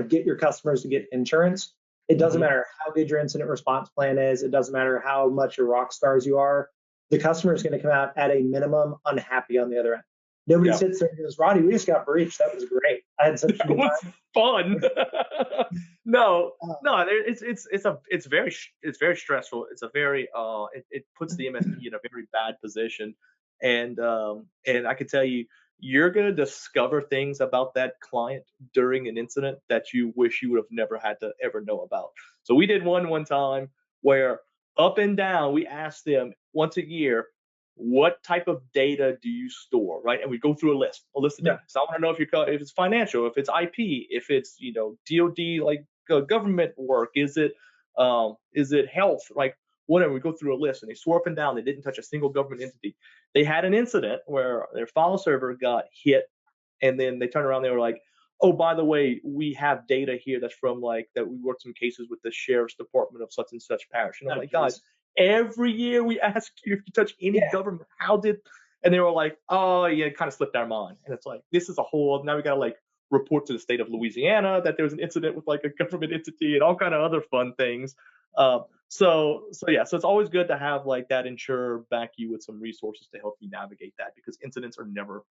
get your customers to get insurance. It doesn't Mhm. matter how good your incident response plan is. It doesn't matter how much your rock stars you are. The customer is going to come out at a minimum unhappy on the other end. Nobody Yeah. sits there and goes, "Roddy, we just got breached. That was great. I had such a That good was time." fun. No, Uh, no, it's very stressful. It's a very it puts the MSP in a very bad position, and I can tell you, you're gonna discover things about that client during an incident that you wish you would have never had to ever know about. So we did one time where up and down we asked them once a year, what type of data do you store, right? And we go through a list of data. yeah, So I want to know if it's financial, if it's IP, if it's DoD like government work, is it health, like whatever. We go through a list and they swore up and down. They didn't touch a single government entity. They had an incident where their file server got hit, and then they turned around. They were like, "Oh, by the way, we have data here that's from like that. We worked some cases with the sheriff's department of such and such parish." And I'm oh, like, "Guys, geez. every year we ask you if you touch any Yeah, government. How did?" And they were like, "Oh, yeah, it kind of slipped our mind." And it's like, this is a whole. Now we got to like report to the state of Louisiana that there was an incident with like a government entity and all kind of other fun things. So yeah, so it's always good to have like that insurer back you with some resources to help you navigate that because incidents are never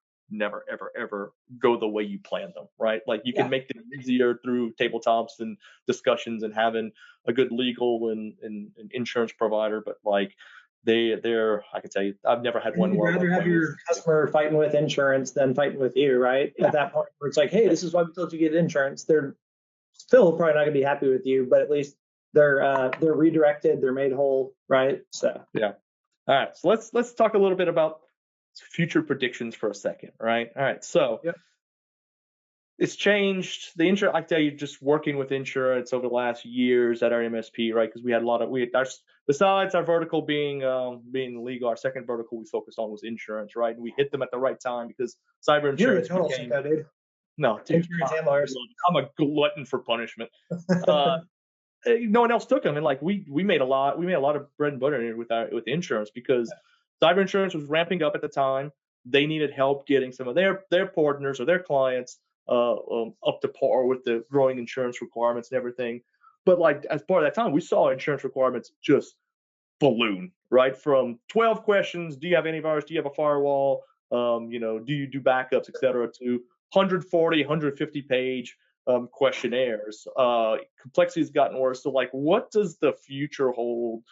ever ever go the way you plan them, right? Like you can yeah. make them easier through tabletops and discussions and having a good legal and insurance provider, but like they're I can tell you I've never had And one you'd where I rather walked have away with your customer fighting with insurance than fighting with you, right? yeah At that point, where it's like, hey, yeah this is why we told you to get insurance. They're still probably not going to be happy with you, but at least they're redirected, they're made whole, right? So yeah. All right, so let's talk a little bit about future predictions for a second, right? All right, so yep. it's changed. The insurance, I tell you, just working with insurance over the last years at our MSP, right? Because we had a lot of besides our vertical being legal, our second vertical we focused on was insurance, right? And we hit them at the right time because cyber You're a insurance total became sicko, dude. no, dude. Insurance and lawyers. I'm a glutton for punishment. Uh, no one else took them, and like we made a lot of bread and butter with insurance because cyber insurance was ramping up at the time. They needed help getting some of their partners or their clients up to par with the growing insurance requirements and everything. But like as part of that time, we saw insurance requirements just balloon, right? From 12 questions, do you have antivirus? Do you have a firewall? Do you do backups, et cetera, to 140, 150 page questionnaires. Complexity has gotten worse. So, like, what does the future hold?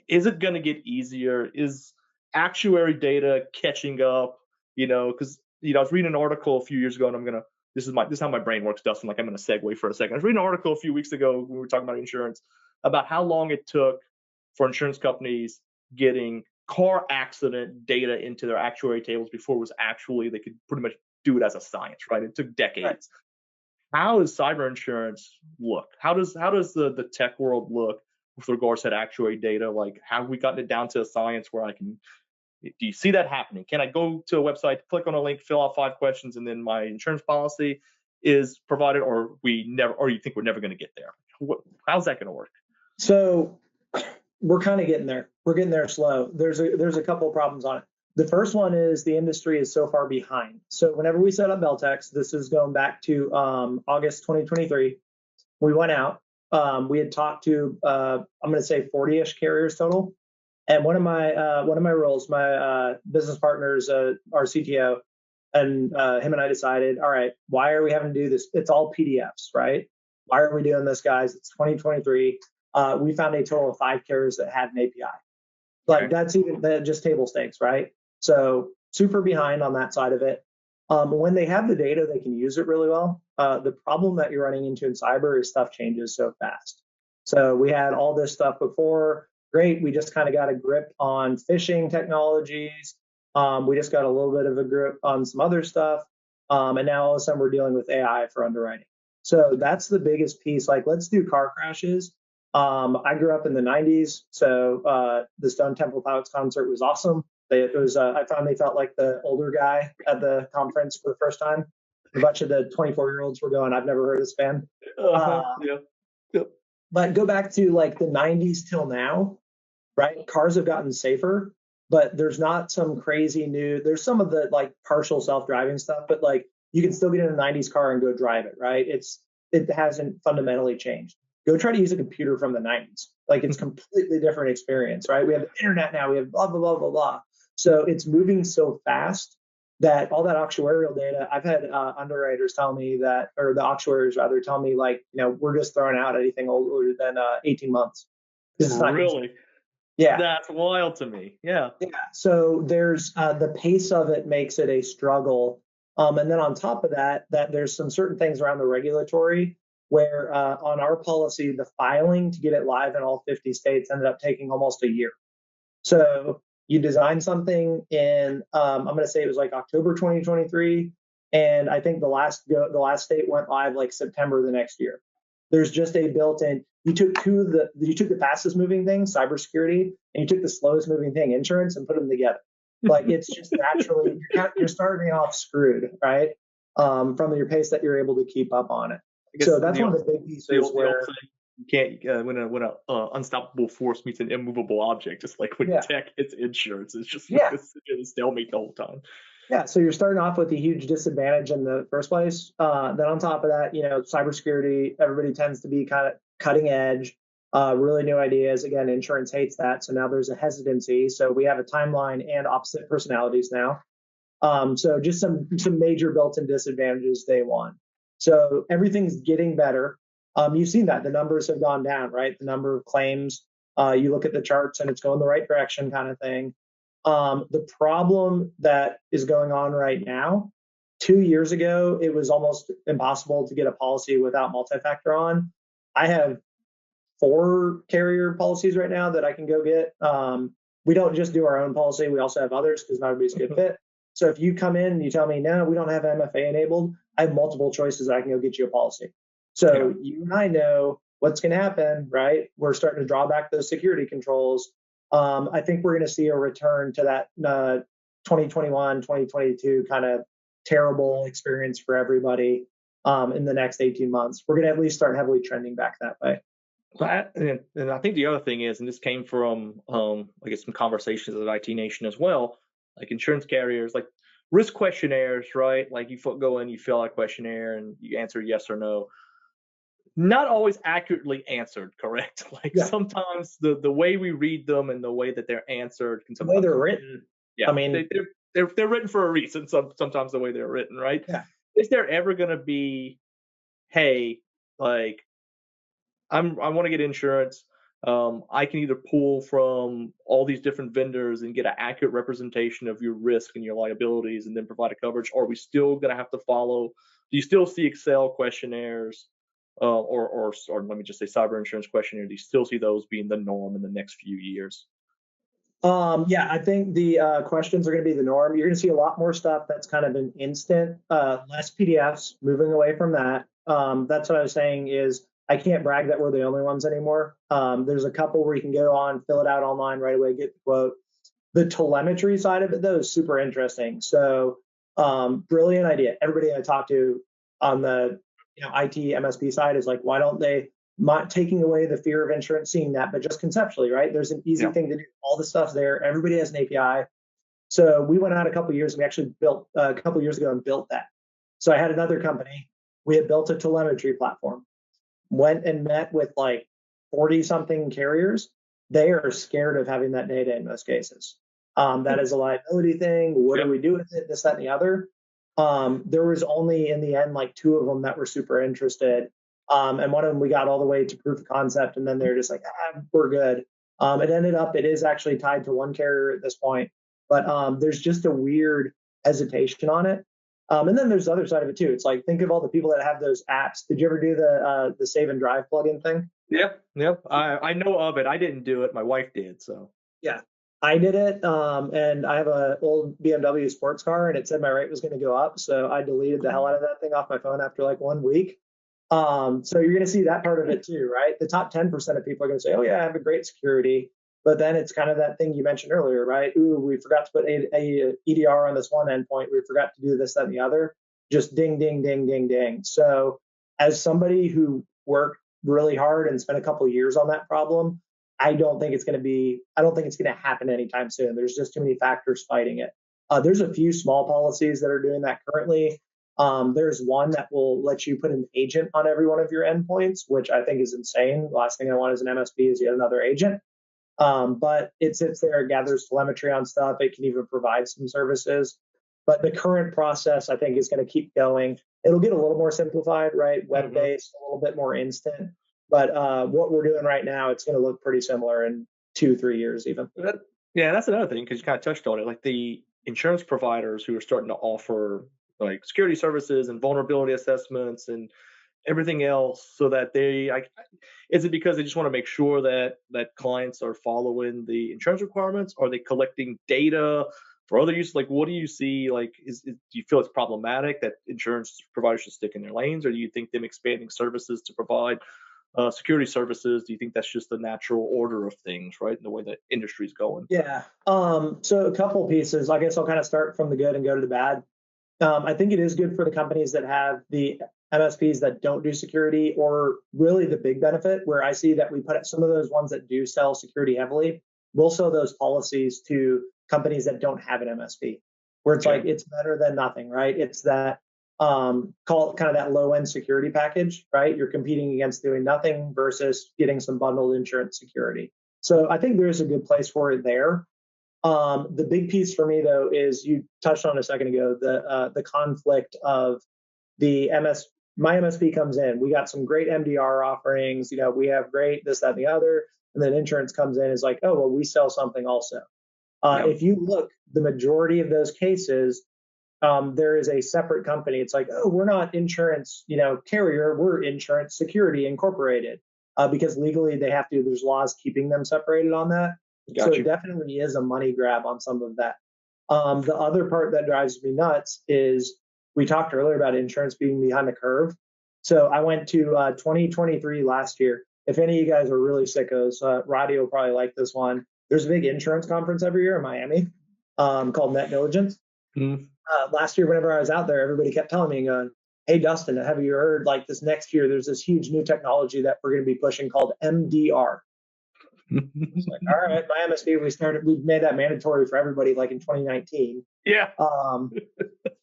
Is it going to get easier? Is actuary data catching up? Because I was reading an article a few years ago, and this is how my brain works, Dustin. Like, I'm going to segue for a second. I was reading an article a few weeks ago when we were talking about insurance about how long it took for insurance companies getting car accident data into their actuary tables before it was actually they could pretty much do it as a science, right? It took decades. Right. How does cyber insurance look? How does the tech world look with regards to that actuary data? Like, have we gotten it down to a science where do you see that happening? Can I go to a website, click on a link, fill out 5 questions, and then my insurance policy is provided, or you think we're never going to get there? How's that going to work? So we're kind of getting there. We're getting there slow. There's a couple of problems on it. The first one is the industry is so far behind. So whenever we set up Beltex, this is going back to August 2023, we went out. We had talked to I'm going to say 40-ish carriers total. And one of my roles, my business partners, our CTO, and him and I decided, all right, why are we having to do this? It's all PDFs, right? Why are we doing this, guys? It's 2023. We found a total of 5 carriers that had an API. Like, that's just table stakes, right? So super behind on that side of it. When they have the data, they can use it really well. The problem that you're running into in cyber is stuff changes so fast. So we had all this stuff before. Great. We just kind of got a grip on phishing technologies. We just got a little bit of a grip on some other stuff. And now all of a sudden we're dealing with AI for underwriting. So that's the biggest piece. Like, let's do car crashes. I grew up in the 90s, so the Stone Temple Pilots concert was awesome. I finally felt like the older guy at the conference for the first time. A bunch of the 24-year-olds were going, I've never heard of this band. Yep. But go back to like the 90s till now, right? Cars have gotten safer, but there's not some crazy new, there's some of the like partial self-driving stuff, but like you can still get in a 90s car and go drive it, right? It hasn't fundamentally changed. Go try to use a computer from the 90s. Like, it's completely different experience, right? We have the internet now, we have blah, blah, blah, blah, blah. So it's moving so fast that all that actuarial data, I've had underwriters tell me that, or the actuaries rather tell me, like, we're just throwing out anything older than 18 months. This is not really? Yeah. That's wild to me. Yeah. Yeah. So there's the pace of it makes it a struggle. And then on top of that there's some certain things around the regulatory where on our policy, the filing to get it live in all 50 states ended up taking almost a year. So you design something in, I'm going to say it was like October 2023, and I think the last state went live like September the next year. There's just a built-in. You took the fastest moving thing, cybersecurity, and you took the slowest moving thing, insurance, and put them together. Like, it's just naturally you're starting off screwed, right? From your pace that you're able to keep up on it. So that's one of the big pieces where you can't when an unstoppable force meets an immovable object, just like when tech hits insurance, it's just like a stalemate the whole time. Yeah, so you're starting off with a huge disadvantage in the first place. Then on top of that, cybersecurity, everybody tends to be kind of cutting edge, really new ideas. Again, insurance hates that, so now there's a hesitancy. So we have a timeline and opposite personalities now. So just some major built-in disadvantages day one. So everything's getting better. You've seen that the numbers have gone down, right? The number of claims, you look at the charts and it's going the right direction kind of thing. The problem that is going on right now, 2 years ago, it was almost impossible to get a policy without multi-factor on. I have 4 carrier policies right now that I can go get. We don't just do our own policy. We also have others because not everybody's a good fit. So if you come in and you tell me, no, we don't have MFA enabled, I have multiple choices that I can go get you a policy. So you and I know what's going to happen, right? We're starting to draw back those security controls. I think we're going to see a return to that 2021, 2022 kind of terrible experience for everybody in the next 18 months. We're going to at least start heavily trending back that way. And I think the other thing is, and this came from, I guess, some conversations at IT Nation as well, like insurance carriers, like risk questionnaires, right? Like you go in, you fill out a questionnaire and you answer yes or no. Not always accurately answered, correct? Like sometimes the way we read them and the way that they're answered can sometimes the way they're written. Yeah, I mean, they're written for a reason. Sometimes the way they're written, right? Yeah. Is there ever going to be, hey, like I want to get insurance. I can either pull from all these different vendors and get an accurate representation of your risk and your liabilities, and then provide a coverage. Or are we still going to have to follow? Do you still see Excel questionnaires, or let me just say cyber insurance questionnaires? Do you still see those being the norm in the next few years? Yeah, I think the questions are going to be the norm. You're going to see a lot more stuff that's kind of an instant, less PDFs, moving away from that. That's what I was saying is I can't brag that we're the only ones anymore. There's a couple where you can go on, fill it out online right away, get the quote. The telemetry side of it, though, is super interesting. So, brilliant idea. Everybody I talk to on the IT MSP side is like, why don't they not taking away the fear of insurance, seeing that, but just conceptually, right? There's an easy Yeah. thing to do. All the stuff's there. Everybody has an API. So we went out a couple of years and we actually built a couple of years ago and built that. So I had another company. We had built a telemetry platform. Went and met with like 40 something carriers. They are scared of having that data in most cases. That is a liability thing. What do we do with it? This, that, and the other. There was only in the end like two of them that were super interested. And one of them we got all the way to proof of concept, and then they're just like, we're good. It ended up, it is actually tied to one carrier at this point, but there's just a weird hesitation on it. And then there's the other side of it too. It's like, think of all the people that have those apps. Did you ever do the Save and Drive plugin thing? Yep, yep. I know of it. I didn't do it. My wife did. So Yeah, I did it, and I have an old BMW sports car, and it said my rate was going to go up, so I deleted the hell out of that thing off my phone after like 1 week. So you're going to see that part of it too, right? The top 10% of people are going to say, "Oh yeah, I have a great security," but then it's kind of that thing you mentioned earlier, right? Ooh, we forgot to put a EDR on this one endpoint. We forgot to do this, that, and the other. Just ding, ding, ding, ding, ding. So as somebody who worked really hard and spent a couple of years on that problem, I don't think it's going to be. I don't think it's going to happen anytime soon. There's just too many factors fighting it. There's a few small policies that are doing that currently. There's one that will let you put an agent on every one of your endpoints, which I think is insane. The last thing I want as an MSP is yet another agent. But it sits there, gathers telemetry on stuff. It can even provide some services. But the current process, I think, is going to keep going. It'll get a little more simplified, right? Web-based, a little bit more instant. But what we're doing right now, it's going to look pretty similar in 2-3 years, even. yeah, that's another thing because you kind of touched on it. Like the insurance providers who are starting to offer like security services and vulnerability assessments and everything else, so that is it because they just want to make sure that clients are following the insurance requirements? Are they collecting data for other use? Like, what do you see? Like, do you feel it's problematic that insurance providers should stick in their lanes, or do you think them expanding services to provide security services? Do you think that's just the natural order of things, right, in the way that industry is going? Yeah. So a couple pieces. I guess I'll kind of start from the good and go to the bad. I think it is good for the companies that have the MSPs that don't do security, or really the big benefit where I see that we put some of those ones that do sell security heavily, we'll sell those policies to companies that don't have an MSP, where it's Okay. like it's better than nothing, right? It's that call it kind of that low end security package, right? You're competing against doing nothing versus getting some bundled insurance security. So I think there's a good place for it there. The big piece for me though is you touched on a second ago, the conflict of the my MSP comes in. We got some great MDR offerings. We have great this, that, and the other. And then insurance comes in, is like, oh, well, we sell something also. Yeah. If you look, the majority of those cases, there is a separate company. It's like, oh, we're not insurance, carrier. We're insurance security incorporated, because legally they have to. There's laws keeping them separated on that. So Got it you. definitely is a money grab on some of that. The other part that drives me nuts is we talked earlier about insurance being behind the curve. So I went to 2023 last year. If any of you guys are really sickos, Roddy will probably like this one. There's a big insurance conference every year in Miami, called Net Diligence. Mhm. Last year, whenever I was out there, everybody kept telling me, going, "Hey, Dustin, have you heard like this next year? There's this huge new technology that we're going to be pushing called MDR." It's like, all right, my MSP, we made that mandatory for everybody like in 2019. Yeah. Um,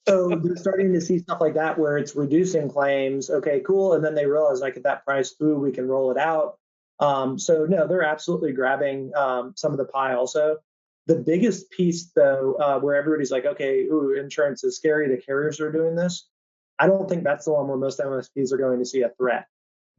so they're starting to see stuff like that where it's reducing claims. Okay, cool. And then they realize like at that price, ooh, we can roll it out. So no, they're absolutely grabbing some of the pie also. The biggest piece, though, where everybody's like, okay, ooh, insurance is scary, the carriers are doing this. I don't think that's the one where most MSPs are going to see a threat.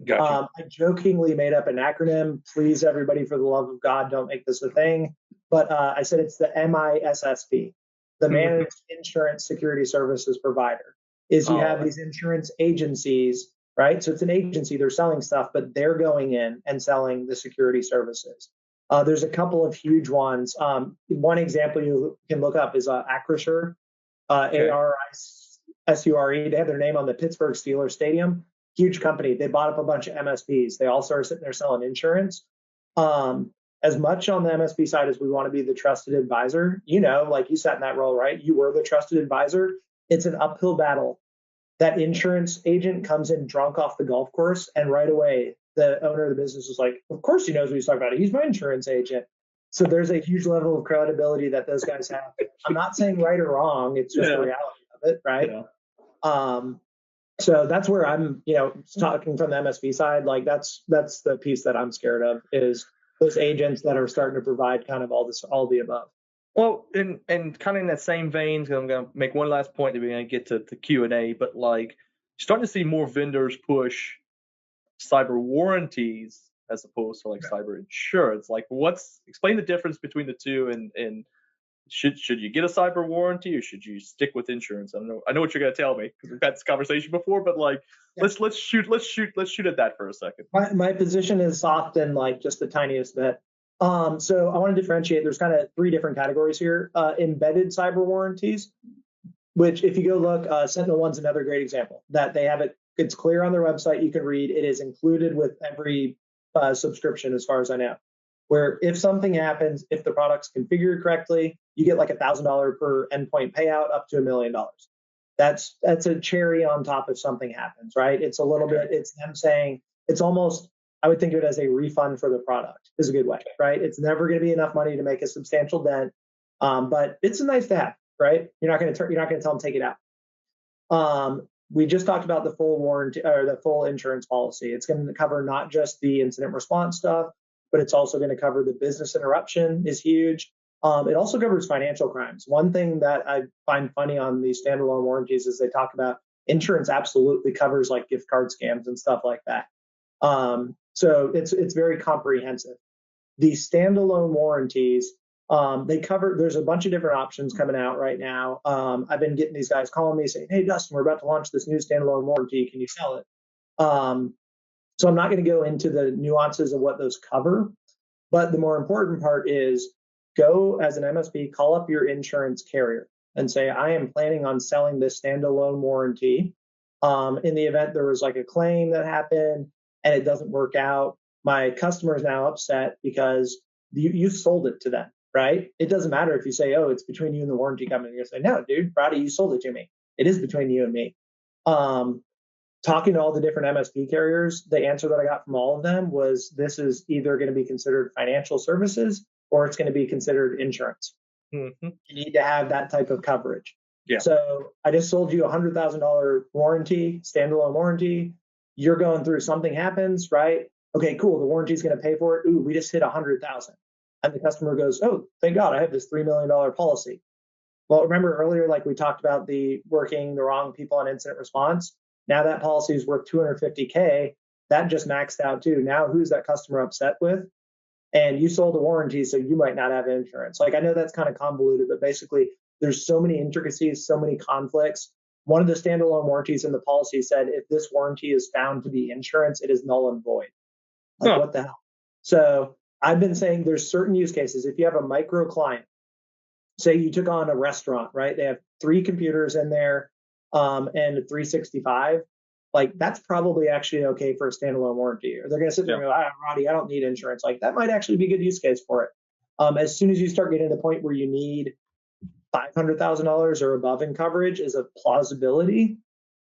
Gotcha. I jokingly made up an acronym. Please, everybody, for the love of God, don't make this a thing. But I said it's the MISSP, the Mhm. Managed Insurance Security Services Provider. Is you All have right. these insurance agencies, right? So it's an agency, they're selling stuff, but they're going in and selling the security services. There's a couple of huge ones. One example you can look up is Acrisure, Okay. ARISURE. They have their name on the Pittsburgh Steelers Stadium. Huge company. They bought up a bunch of MSPs. They also are sitting there selling insurance. Um, as much on the MSP side as we want to be the trusted advisor, like you sat in that role, right? You were the trusted advisor. It's an uphill battle. That insurance agent comes in drunk off the golf course, and right away, the owner of the business is like, of course he knows what he's talking about. He's my insurance agent. So there's a huge level of credibility that those guys have. I'm not saying right or wrong. It's just the Yeah. reality of it, right? Yeah. Um, so that's where I'm, talking from the MSP side. Like that's the piece that I'm scared of is those agents that are starting to provide kind of all the above. Well, and kind of in that same vein, 'cause I'm gonna make one last point, that we're gonna get to the Q&A, but like starting to see more vendors push cyber warranties as opposed to like cyber insurance. Like, explain the difference between the two, and should you get a cyber warranty or should you stick with insurance? I know what you're gonna tell me because we've had this conversation before, but like Yeah. let's shoot at that for a second. My position is often like just the tiniest bit. So I want to differentiate. There's kind of three different categories here. Embedded cyber warranties, which if you go look, SentinelOne's another great example that they have it. It's clear on their website. You can read. It is included with every subscription, as far as I know. Where if something happens, if the product's configured correctly, you get like $1,000 per endpoint payout up to $1 million. That's a cherry on top if something happens, right? It's a little Okay. bit. It's them saying it's almost. I would think of it as a refund for the product. Is a good way, right? It's never going to be enough money to make a substantial dent, but it's a nice to have, right? You're not going to tell them take it out. We just talked about the full warranty or the full insurance policy. It's going to cover not just the incident response stuff, but it's also going to cover the business interruption is huge. It also covers financial crimes. One thing that I find funny on these standalone warranties is they talk about insurance absolutely covers like gift card scams and stuff like that. So it's very comprehensive. The standalone warranties, they cover, there's a bunch of different options coming out right now. I've been getting these guys calling me saying, hey, Dustin, we're about to launch this new standalone warranty. Can you sell it? So I'm not going to go into the nuances of what those cover, but the more important part is go as an MSP, call up your insurance carrier and say, I am planning on selling this standalone warranty. In the event there was like a claim that happened and it doesn't work out, my customer is now upset because you sold it to them, right? It doesn't matter if you say, oh, it's between you and the warranty company. You're going to say, no, dude, Brady, you sold it to me. It is between you and me. Talking to all the different MSP carriers, the answer that I got from all of them was this is either going to be considered financial services or it's going to be considered insurance. Mm-hmm. You need to have that type of coverage. Yeah. So I just sold you a $100,000 warranty, standalone warranty. You're going through something happens, right? Okay, cool. The warranty is going to pay for it. Ooh, we just hit 100,000. And the customer goes, oh, thank God, I have this $3 million policy. Well, remember earlier, like we talked about the working the wrong people on incident response. Now that policy is worth 250K. That just maxed out too. Now who's that customer upset with? And you sold a warranty, so you might not have insurance. Like I know that's kind of convoluted, but basically there's so many intricacies, so many conflicts. One of the standalone warranties in the policy said if this warranty is found to be insurance, it is null and void. Like what the hell? So I've been saying there's certain use cases. If you have a micro client, say you took on a restaurant, right? They have 3 computers in there and a 365. Like that's probably actually okay for a standalone warranty. Or they're going to sit there and go, Roddy, I don't need insurance. Like that might actually be a good use case for it. As soon as you start getting to the point where you need $500,000 or above in coverage is a plausibility,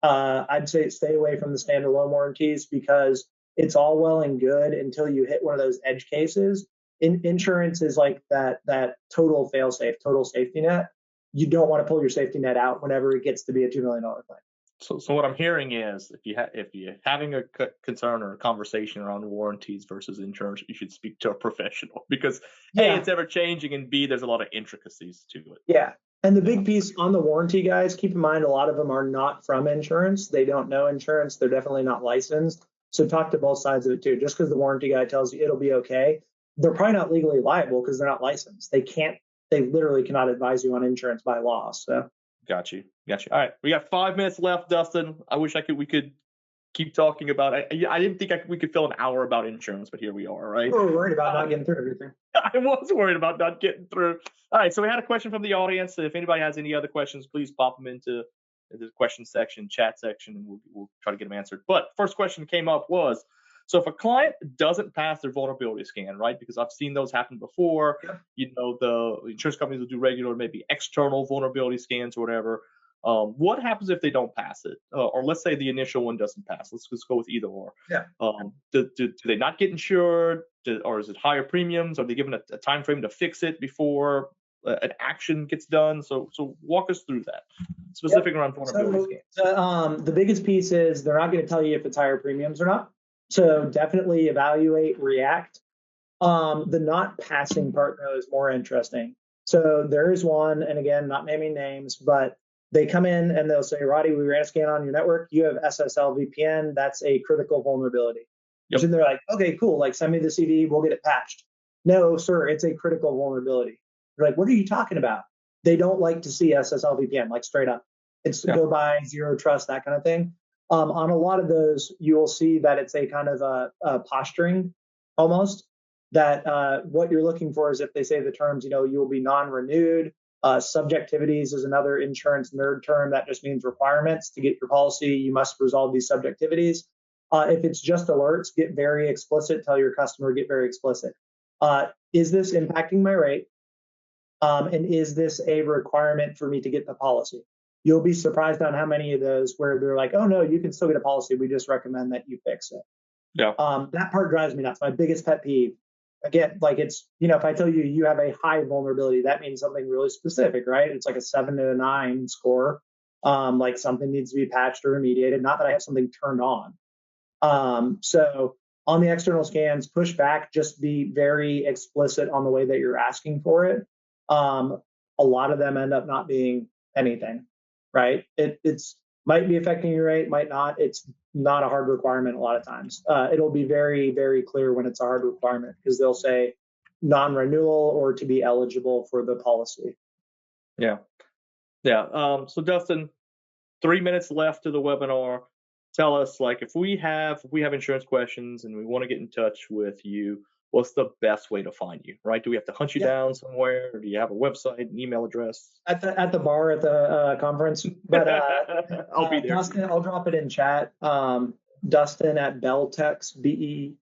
I'd say stay away from the standalone warranties because it's all well and good until you hit one of those edge cases. Insurance is like that total fail safe, total safety net. You don't want to pull your safety net out whenever it gets to be a $2 million claim. So what I'm hearing is if you're having a concern or a conversation around warranties versus insurance, you should speak to a professional because A, Yeah, it's ever changing, and B, there's a lot of intricacies to it. yeah. And the Yeah, big piece on the warranty guys, keep in mind a lot of them are not from insurance. They don't know insurance. They're definitely not licensed. So talk to both sides of it too. Just because the warranty guy tells you it'll be okay, they're probably not legally liable because they're not licensed. They literally cannot advise you on insurance by law. So got you. All right, we got 5 minutes left, Dustin. I wish we could keep talking about. I didn't think we could fill an hour about insurance, but here we are, right? we're worried about Uh, not getting through everything. I was worried about not getting through. All right, so we had a question from the audience. If anybody has any other questions, please pop them into the question section, chat section, and we'll try to get them answered. But first question came up was, so if a client doesn't pass their vulnerability scan, right? Because I've seen those happen before. Yep. The insurance companies will do regular, maybe external vulnerability scans or whatever. What happens if they don't pass it? Or let's say the initial one doesn't pass. Let's just go with either or. Yeah. Do they not get insured, or is it higher premiums? Are they given a time frame to fix it before an action gets done? So walk us through that, specific Yep. around vulnerability So the biggest piece is they're not going to tell you if it's higher premiums or not. So definitely evaluate, react. The not passing part though is more interesting. So there is one, and again, not naming names, but they come in and they'll say, Roddy, we ran a scan on your network. You have SSL VPN. That's a critical vulnerability. Yep. And they're like, okay, cool. Like send me the CD. We'll get it patched. No, sir, it's a critical vulnerability. They're like, what are you talking about? They don't like to see SSL VPN, like straight up. It's Yeah. go by, zero trust, that kind of thing. On a lot of those, you will see that it's a kind of a posturing almost that what you're looking for is if they say the terms, you will be non-renewed. Subjectivities is another insurance nerd term that just means requirements to get your policy. You must resolve these subjectivities. If it's just alerts, get very explicit. Tell your customer, get very explicit. Is this impacting my rate? And is this a requirement for me to get the policy? You'll be surprised on how many of those where they're like, oh no, you can still get a policy. We just recommend that you fix it. Yeah. That part drives me nuts. My biggest pet peeve. Again, like it's, if I tell you you have a high vulnerability, that means something really specific, right? It's like a 7 to a 9 score. Like something needs to be patched or remediated. Not that I have something turned on. So on the external scans, push back, just be very explicit on the way that you're asking for it. A lot of them end up not being anything, right? It's might be affecting your rate, might not. It's not a hard requirement a lot of times. It'll be very, very clear when it's a hard requirement because they'll say non-renewal or to be eligible for the policy. Yeah. So Dustin, 3 minutes left to the webinar. Tell us, like, if we have insurance questions and we want to get in touch with you, what's the best way to find you? Right? Do we have to hunt you down somewhere? Or do you have a website, an email address? At the bar at the conference, but I'll be there. Dustin, I'll drop it in chat. Dustin at Beltex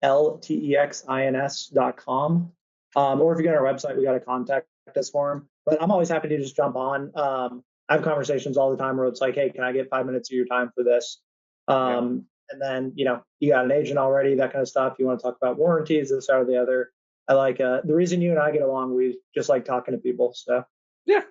BELTEXINS.com. Or if you go to our website, we got a contact us form. But I'm always happy to just jump on. I have conversations all the time where it's like, hey, can I get 5 minutes of your time for this? And then, you got an agent already, that kind of stuff. You want to talk about warranties, this or the other. I like the reason you and I get along, we just like talking to people. So Yeah.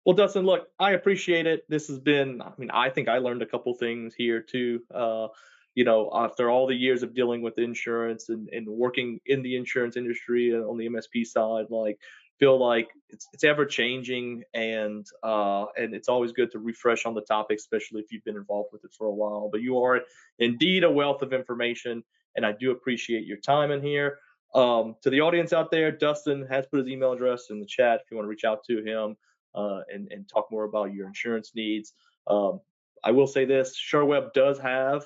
Well, Dustin, look, I appreciate it. This has been, I think I learned a couple things here too. After all the years of dealing with insurance and working in the insurance industry on the MSP side, feel like it's ever changing, and it's always good to refresh on the topic, especially if you've been involved with it for a while. But you are indeed a wealth of information, and I do appreciate your time in here. To the audience out there, Dustin has put his email address in the chat if you want to reach out to him and talk more about your insurance needs. I will say this: Sherweb does have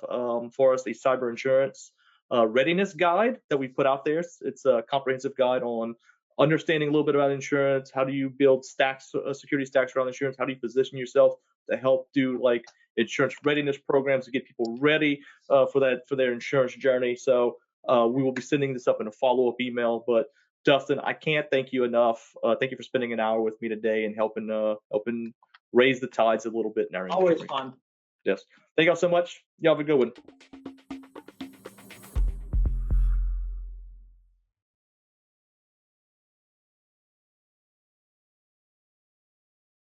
for us a cyber insurance readiness guide that we put out there. It's a comprehensive guide on understanding a little bit about insurance. How do you build stacks, security stacks around insurance? How do you position yourself to help do insurance readiness programs to get people ready for their insurance journey? So we will be sending this up in a follow-up email. But Dustin, I can't thank you enough. Thank you for spending an hour with me today and helping raise the tides a little bit in our industry. always fun. Yes. Thank y'all so much. Y'all have a good one.